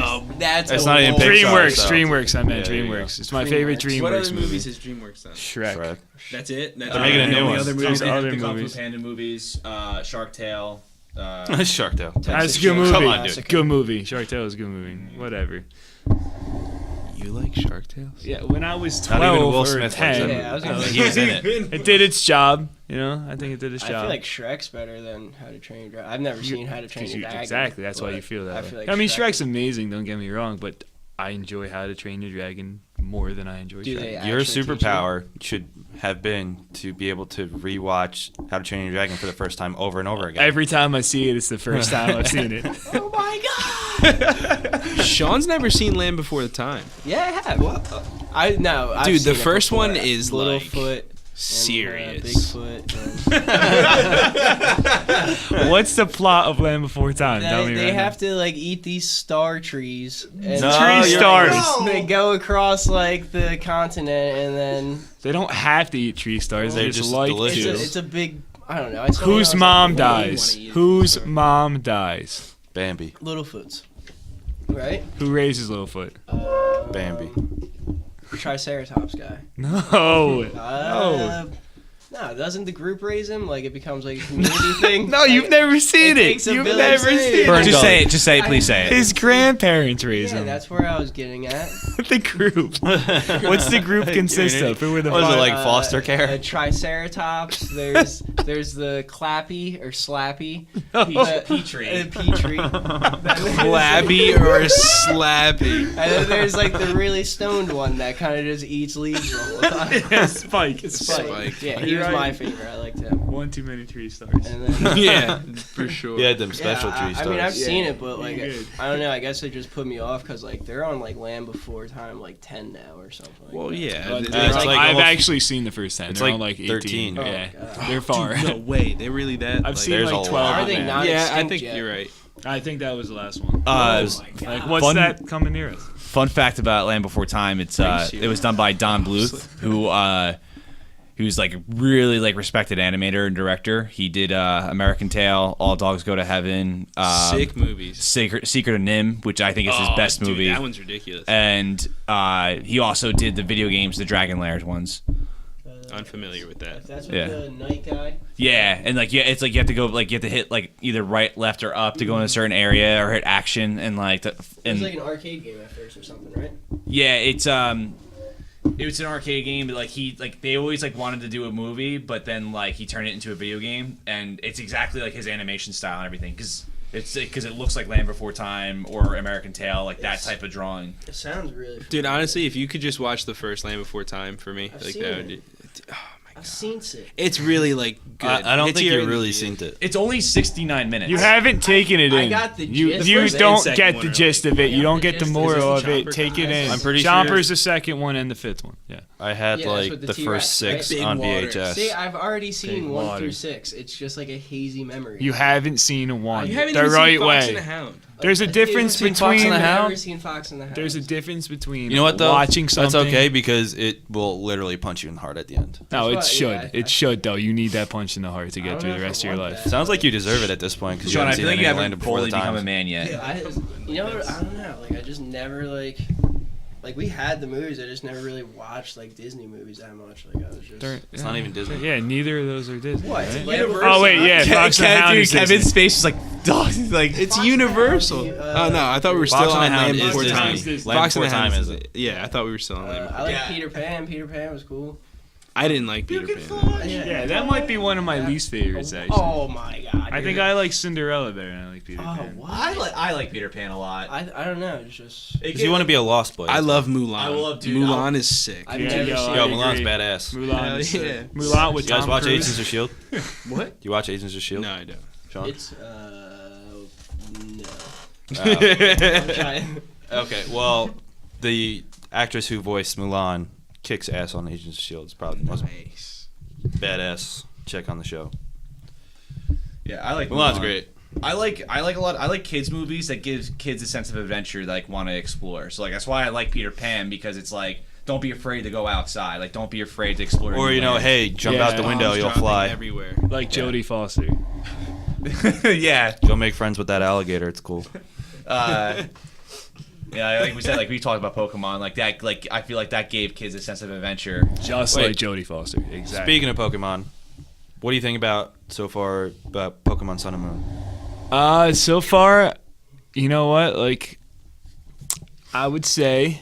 It's not even bold- Pixar, DreamWorks. so- DreamWorks. I meant Yeah, there you go. DreamWorks. It's my favorite DreamWorks. DreamWorks What other movie. movies has DreamWorks done? Shrek. That's it. That's They're making a new one. Other There's movies, they have other the Kung Fu movies. Panda movies, Shark Tale. Shark Tale. That's a good movie. Come on, dude. Good movie. Shark Tale is a good movie. Whatever. You like Shark Tales? Yeah, when I was Not 12 even Will or Smith likes 10, it. Yeah, I was gonna He was in it. it did its job. You know, I think it did its I job. feel like Shrek's better than How to Train Your Dragon. I've never seen How to Train 'Cause Your you- Dragon. exactly. That's why but you feel that. I way. feel like I mean, Shrek Shrek's is- amazing. Don't get me wrong, but I enjoy How to Train Your Dragon more than I enjoy Do Shrek. they Your actually teach you? superpower should have been to be able to rewatch How to Train Your Dragon for the first time over and over again. Every time I see it, it's the first time I've seen it. Oh my god! Sean's never seen Land Before the Time. Yeah, I have. I've Dude, seen the it first before. one is Littlefoot. Serious. Bigfoot. and- What's the plot of Land Before Time? Tell me they right have to like eat these star trees. And No, Tree you're stars. wrong. They go across like the continent, and then now. They don't have to eat tree stars. They They're just just like delicious. it's a big. I don't know. I saw Whose when I was, mom like, dies? eat it. Whose mom dies? Bambi. Littlefoot's. Right? Who raises Littlefoot? Bambi. Triceratops guy. No. No, doesn't the group raise him? Like it becomes like a community thing? No, you've never seen it it. takes a You've village never to seen raise Burn it. Just Gully. say it. Just say it. Please say it. His grandparents raise Yeah, him. that's where I was getting at. The group. What's the group consist of? Who were the What is it, five? like foster care? A Triceratops. There's the Clappy or Slappy. Petrie. Petrie. Clappy or slappy? And then there's like the really stoned one that kind of just eats leaves all the time. Yeah, Spike. Spike. Yeah, he You're was right. my favorite. I liked him. One too many tree stars. And then, Yeah, for sure. Yeah, them special yeah, tree I stars. mean, I've Yeah, seen it, but like, you're good. I don't know. I guess it just put me off because like they're on like Land Before Time, like 10 now or something. Like Well, that. yeah. But they- they're it's like, like I've almost- actually seen the first 10. it's They're like on like 18. 13. Yeah, Oh, God. they're far. No way. They really that? I've like- seen There's like a 12. lot. Are of they them. not Yeah, I extinct think yet? you're right. I think that was the last one. Like, what's Fun- that coming near us? Fun fact about Land Before Time: it was done by Don Bluth, who's like really like respected animator and director. He did American Tail, All Dogs Go to Heaven, Sick movies. Secret of Nim, which I think is his best dude, movie, That one's ridiculous. and he also did the video games, the Dragon Lairs ones. Unfamiliar with that. That's with Yeah. the night guy. Yeah, and like it's like you have to go like you have to hit like either right, left, or up to go in a certain area or hit action and like It and was like an arcade game at first or something, right? yeah, it was an arcade game, but like they always like wanted to do a movie, but then like he turned it into a video game, and it's exactly like his animation style and everything because it looks like Land Before Time or American Tail, like that type of drawing. It sounds really. Dude, honestly, if you could just watch the first Land Before Time for me, I've like seen that it. would. Oh my I've god. seen it. It's really like good. I don't It's think your- you've really seen it. It's only 69 minutes. You haven't taken it in. I got the you gist you of it. don't Second get one the or gist like- of it. You I don't got the get the gist. moral Is of this it. the Take it in. I'm pretty sure- Chomper's the second one and the fifth one. Yeah. I had Yeah, that's like with the the T-Rex, first 6 right? on Big water. VHS. See, I've already seen Big 1 water. through 6. It's just like a hazy memory. You haven't seen a one You haven't the even right seen Fox and way. the Hound. There's a difference Seen between Fox and the Hound? I've never seen Fox and the Hound. there's a difference between You know what though? watching something. That's okay because it will literally punch you in the heart at the end. No, it That's should. why- yeah, It should though. You need that punch in the heart to I get don't through know the if rest I of your want life. that. Sounds like you deserve it at this point because you Sean, I haven't feel seen like you any haven't Land Before fully the become a Time. man yet. You know what? I don't know. Like I just never like we had the movies. I just never really watched like Disney movies that much. Like I was just. It's not even Disney. Yeah, neither of those are Disney. What? right? Universal? Oh wait, yeah, Fox and the Hound is Disney. Kevin's face is like, dog, like It's Fox and the Universal. Hound, Oh no, I thought we were Fox still and the on Hound Land is Before Disney. Time. Land Fox and Before the Hound Time is isn't. Yeah, I thought we were still on Land Before I like Yeah. Peter Pan. Peter Pan was cool. I didn't like Peter Pan. Yeah, that might be one of my least favorites, actually. Oh my god. I think I like Cinderella better than I like Peter Pan. What? I like Peter Pan a lot. I don't know. It's just. Because you want to be a lost boy. I love Mulan. I love, dude, Mulan is sick. I've Yeah, never yo, seen Yo, I it. Mulan's agree. badass. Mulan, is Hell sick. yeah. Mulan with You guys Tom watch Cruise. Agents of Shield? What? You watch Agents of Shield? No, I don't. Sean? It's no. Oh. I'm trying. Okay, well, the actress who voiced Mulan kicks ass on Agents of Shield. It's probably the most Nice. badass chick on the show. Yeah, I like Mulan's Mulan. great. I like a lot. I like kids movies that gives kids a sense of adventure, that, like, want to explore. So like that's why I like Peter Pan, because it's like, don't be afraid to go outside. Like, don't be afraid to explore. Or, new you know, lands. hey, jump Yeah. out the window, Bombs you'll dropping fly. everywhere. Like Jodie Foster. Yeah. Go make friends with that alligator. It's cool. Yeah, like we said, like we talked about Pokemon, like that. Like I feel like that gave kids a sense of adventure. Just Wait. like Jodie Foster. Exactly. Speaking of Pokemon, what do you think about so far about Pokemon Sun and Moon? So far, you know what? Like, I would say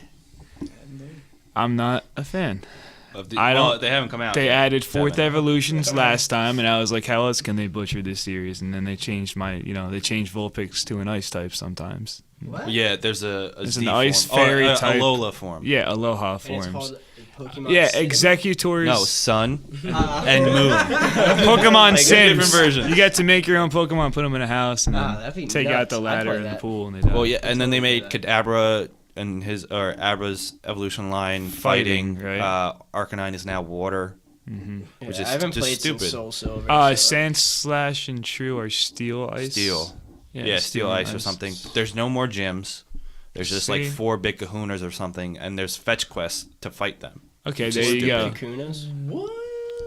I'm not a fan. Of the, I well, don't- they haven't come out. They yet. added Fourth Haven't. Evolutions last time, and I was like, how else can they butcher this series? And then they changed they changed Vulpix to an ice type sometimes. What? Yeah, there's a There's Z an ice form. fairy a type. Alola form. Yeah, Aloha And it's forms. called Pokemon. Yeah, Sin? Executors. No, Sun Ah. and Moon. Pokemon Like, Sims. different versions. You get to make your own Pokemon, put them in a house, and Ah, then that'd be take out nuts. the I'd ladder play in the that. pool, and they die. Well, yeah, and then they totally made do that. Kadabra and Abra's evolution line Fighting, fighting. right? Arcanine is now water, Yeah, which is I haven't just played stupid. since Soul Silver. so- Sand Slash and True are Steel Ice. Steel. Yeah, Steel and Ice or something. There's no more gyms. There's just like See? 4 big kahunas or something, and there's fetch quests to fight them. Okay, Which there is you go. Kakunas.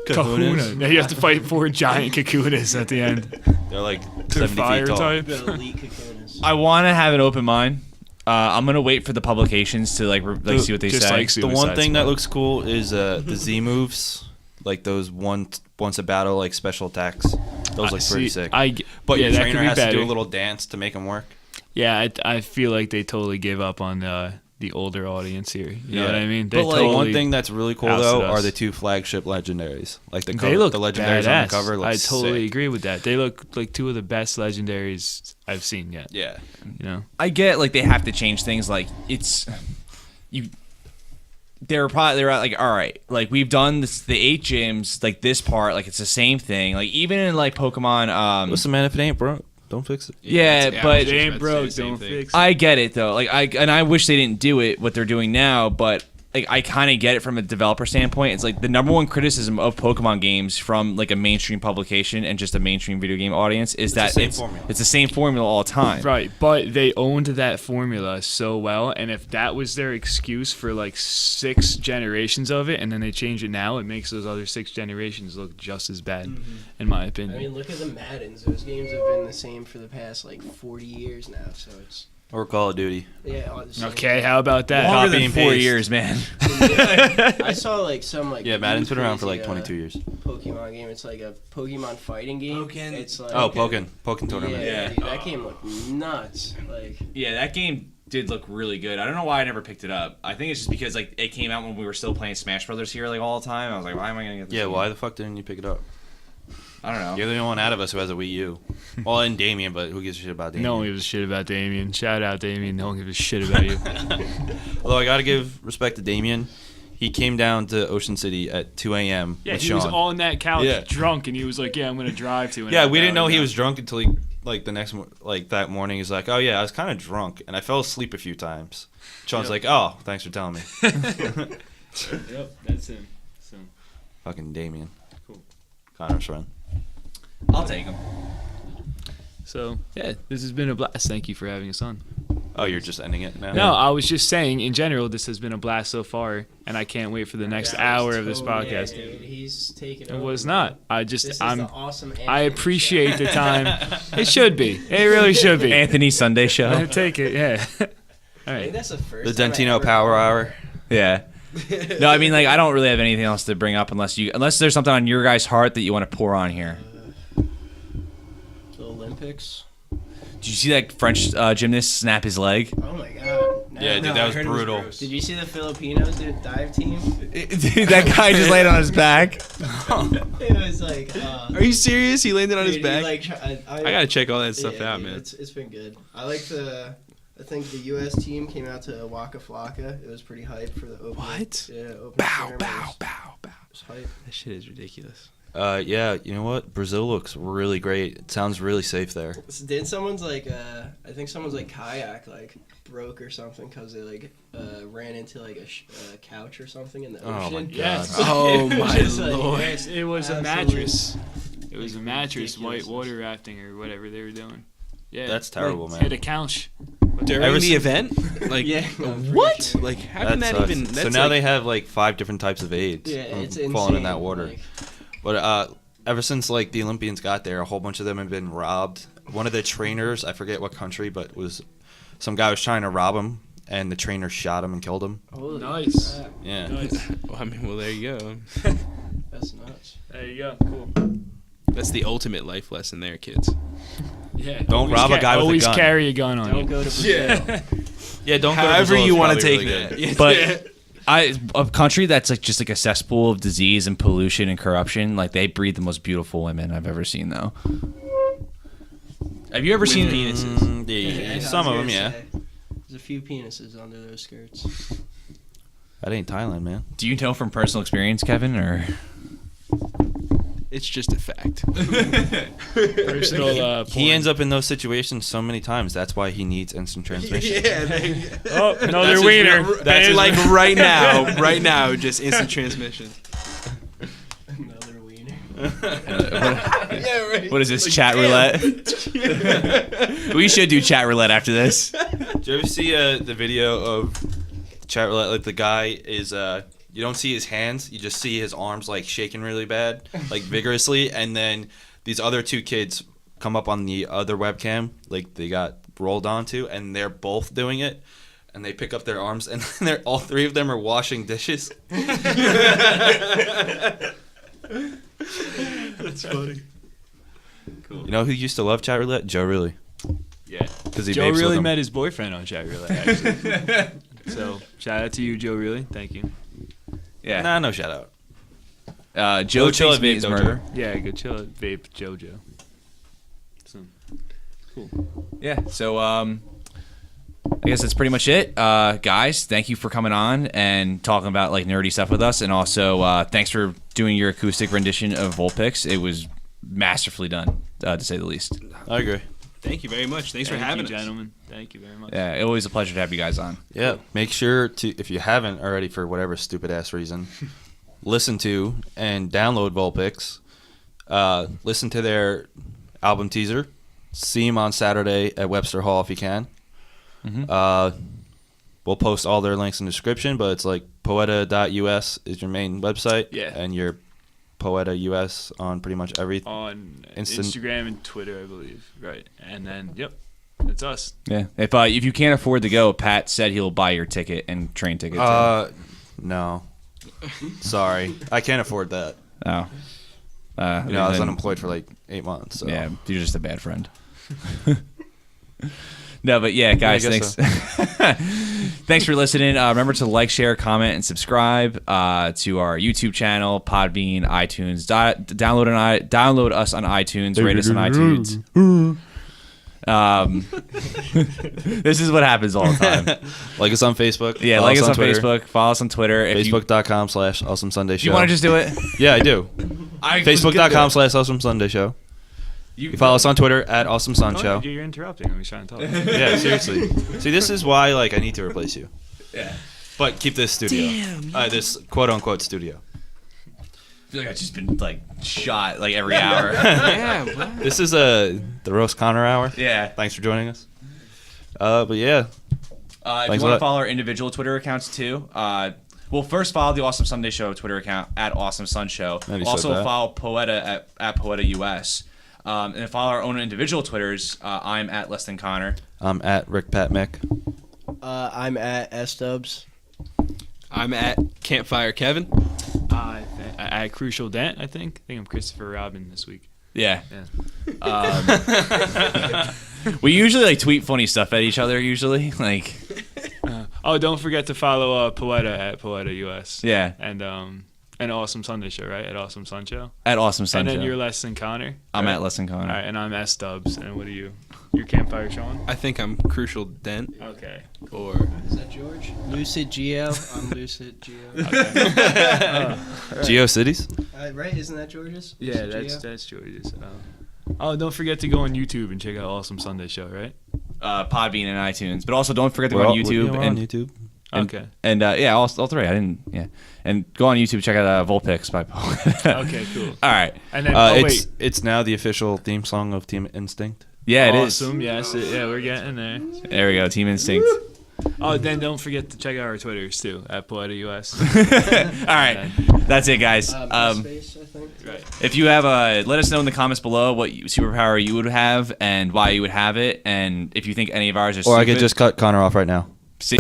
Kahuna. Now you have to fight 4 giant Kakunas at the end. They're like They're 70 fire feet tall. type. The elite Kakunas. I want to have an open mind. I'm gonna wait for the publications to like see what they Just say. like The one Suicide thing that Squad. looks cool is the Z moves, like those once a battle like special attacks. Those look pretty sick. But yeah, your that trainer could be has to better. do a little dance to make them work. Yeah, I feel like they totally gave up on the older audience here. You know what I mean? They But like totally one thing that's really cool ousted though us. are the 2 flagship legendaries. Like the cover, they look the legendaries badass. on the cover look I totally sick. agree with that. They look like 2 of the best legendaries I've seen yet. Yeah. You know? I get like they have to change things. Like it's you. They're like, all right, like we've done this, the 8 gyms, like this part, like it's the same thing. Like even in like Pokemon, Listen, man, if it ain't broke, don't fix it. yeah, I but was just It ain't about to say broke, the same don't thing. fix it. I get it though. Like I wish they didn't do it what they're doing now, but like I kind of get it from a developer standpoint. It's like the number one criticism of Pokemon games from like a mainstream publication and just a mainstream video game audience is that the same formula. it's the same formula all the time. Right, but they owned that formula so well, and if that was their excuse for like 6 generations of it, and then they change it now, it makes those other 6 generations look just as bad, in my I opinion. mean, look at the Maddens. Those games have been the same for the past like 40 years now. So it's Or Call of Duty. yeah. all the same. Okay, how about that? Longer Copy than and 4 paste. years, man. I saw like some like Yeah, Madden's been around for like crazy, 22 years. Pokemon game. It's like a Pokemon fighting game. It's like Oh, Pokken tournament. Yeah, Yeah. dude, that game looked nuts. Like Yeah, that game did look really good. I don't know why I never picked it up. I think it's just because like it came out when we were still playing Smash Brothers here like all the time. I was like, why am I gonna get this? Yeah, game? why the fuck didn't you pick it up? I don't know. You're the only one out of us who has a Wii U. Well, and Damien, but who gives a shit about Damien? No one gives a shit about Damien. Shout out Damien. No one gives a shit about you. Although I gotta give respect to Damien. He came down to Ocean City at 2 a.m. Yeah, with he Sean. was on that couch Yeah. drunk, and he was like, "Yeah, I'm gonna drive to." Yeah, we didn't know he was drunk until he, like, the next, like, that morning. He's like, oh, yeah, I was kind of drunk, and I fell asleep a few times. Sean's like, oh, thanks for telling me. Yep, that's him. So. Fucking Damien. Cool. Connor's friend. I'll take him. So yeah, this has been a blast. Thank you for having us on. Oh, you're just ending it now? No, I was just saying, in general, this has been a blast so far, and I can't wait for the next hour of this podcast. Yeah, dude, he's taking It over. was not. I This just, is I'm, the awesome. I Anthony appreciate show. the time. It should be. It really should be. Anthony Sunday I show. take it. Yeah. All I think right. that's the first. The time I Dentino ever Power heard Hour. Yeah. No, I mean like I don't really have anything else to bring up unless there's something on your guys' heart that you want to pour on here. the Olympics. Did you see that French gymnast snap his leg? Oh my god. Yeah, dude, that was brutal. Did you see the Filipinos dive team? Dude, that guy just laid on his back. It was like. Are you serious? He landed on his dude, back. I gotta check all that stuff yeah, out, dude, man. It's been good. I think the U.S. team came out to Waka Flocka. It was pretty hype for the opening. What? Yeah, opening Bow, ceremonies. bow. It was hype. That shit is ridiculous. Yeah, you know what? Brazil looks really great. It sounds really safe there. Did someone's I think someone's kayak broke or something because they ran into a couch or something in the Oh ocean. my god. Yes. Oh It was my just, lord. Yes, it was a Absolute, mattress. It was a mattress, white ridiculousness. water rafting or whatever they were doing. Yeah, That's terrible, man. Hit a couch. During Ever the since- event? Like, Yeah, I'm pretty what? sure. Like, how can that sucks. even? That's So now like, they have 5 different types of AIDS Yeah, from it's insane. falling in that water. But ever since the Olympians got there, a whole bunch of them have been robbed. One of the trainers, I forget what country, but some guy was trying to rob him, and the trainer shot him and killed him. Holy Nice. crap, Yeah. Nice. Well, I mean, well, there you go. that's nuts. There you go. Cool. That's the ultimate life lesson there, kids. Yeah. Don't always rob a guy with a always gun. carry a gun on Don't you. go to Brazil. Yeah, don't go to However Brazil you is want to probably take really that. good. Yeah. But a country that's just a cesspool of disease and pollution and corruption, they breed the most beautiful women I've ever seen, though. Have you ever seen penises. Yeah, I was some of gonna them, yeah. say, There's a few penises under those skirts. That ain't Thailand, man. Do you know from personal experience, Kevin, or? It's just a fact. Personal. He ends up in those situations so many times. That's why he needs instant transmission. Oh, another That's wiener. That's like right now, just instant transmission. Another wiener. Yeah, right. What is this, chat roulette? We should do chat roulette after this. Did you ever see the video of chat roulette? The guy is you don't see his hands, you just see his arms shaking really bad, vigorously, and then these other 2 kids come up on the other webcam, they got rolled onto, and they're both doing it, and they pick up their arms, and all 3 of them are washing dishes. That's funny. Cool. You know who used to love chat roulette? Joe Really. Yeah. Because he Joe vapes with really him. met his boyfriend on chat roulette, actually. So shout out to you, Joe. Really, thank you. Yeah. Nah, no shout out. Joe Go chill thinks at meat Vape is Dojo. murder. Yeah, go chill at Vape JoJo. So, cool. Yeah. So I guess that's pretty much it, guys. Thank you for coming on and talking about nerdy stuff with us, and also thanks for doing your acoustic rendition of Vulpix. It was masterfully done, to say the least. I agree. Thank you very much. Thanks for Thank having you, us. gentlemen. Thank you very much. Yeah, always a pleasure to have you guys on. Yeah, make sure to, if you haven't already for whatever stupid ass reason, listen to and download Vulpix. Listen to their album teaser. See them on Saturday at Webster Hall if you can. Mm-hmm. We'll post all their links in the description, but it's poeta.us is your main website. Yeah. And your Poeta US on pretty much everything. On Instant- Instagram and Twitter, I believe. Right. And then, yep, that's us. Yeah. If you can't afford to go, Pat said he'll buy your ticket and train ticket. Too. No. Sorry. I can't afford that. Oh. I was then- unemployed for 8 months. So. Yeah, you're just a bad friend. No, but yeah, guys, Yeah, I thanks. guess Thanks for listening. Remember to like, share, comment, and subscribe to our YouTube channel, Podbean, iTunes. Download us on iTunes. Rate us on iTunes. This is what happens all the time. Like us on Facebook. Yeah, Follow like us on Twitter. Facebook. Follow us on Twitter. If Facebook.com/Awesome Sunday Show. you want to just do it? Yeah, I do. Facebook.com/Awesome Sunday Show. You can follow us on Twitter at Awesome Sun Oh, Show. you're interrupting. I'm trying to talk. Yeah, seriously. See, this is why I need to replace you. Yeah. But keep this studio. This quote unquote studio. I feel like I've just been shot every hour. Yeah, wow. This is the Roast Connor hour. Yeah. Thanks for joining us. But yeah. If Thanks you a want lot. to follow our individual Twitter accounts too, well, first follow the Awesome Sunday Show Twitter account at Awesome Sun Show. Maybe said Also that. follow Poeta at Poeta US. And then follow our own individual Twitters. I'm at Less Than Connor. I'm at Rick Pat Mick. I'm at SDubs. I'm at Campfire Kevin. At Crucial Dent, I think. I think I'm Christopher Robin this week. Yeah. Yeah. We usually tweet funny stuff at each other. Usually, Oh, don't forget to follow Poeta at Poeta US. Yeah, and Awesome Sunday Show, right? At Awesome Sun Show. at Awesome Sun And then Show. you're Less Than Connor. I'm right? at Less Than Connor. All right, and I'm S Dubs. And what are you? Your Campfire Sean? I think I'm Crucial Dent Okay. or Is that George? Lucid Geo. I'm Lucid Geo. GeoCities? Right? Isn't that George's? Yeah, Lucid that's George's. Oh, don't forget to go on YouTube and check out Awesome Sunday Show, right? Podbean and iTunes, but also don't forget to go on YouTube We're and on YouTube. Okay. And yeah, all three. I didn't. Yeah, and go on YouTube. Check out Vulpix by Poeta. Okay, cool. All right. And then, It's now the official theme song of Team Instinct. Yeah, it is. Awesome. Yes. Yeah, we're getting there. There we go. Team Instinct. Oh, then don't forget to check out our Twitters too at Poeta US. All right. That's it, guys. Space, I think. Right. If you have let us know in the comments below what superpower you would have and why you would have it, and if you think any of ours are Or I stupid. could just cut Connor off right now. See.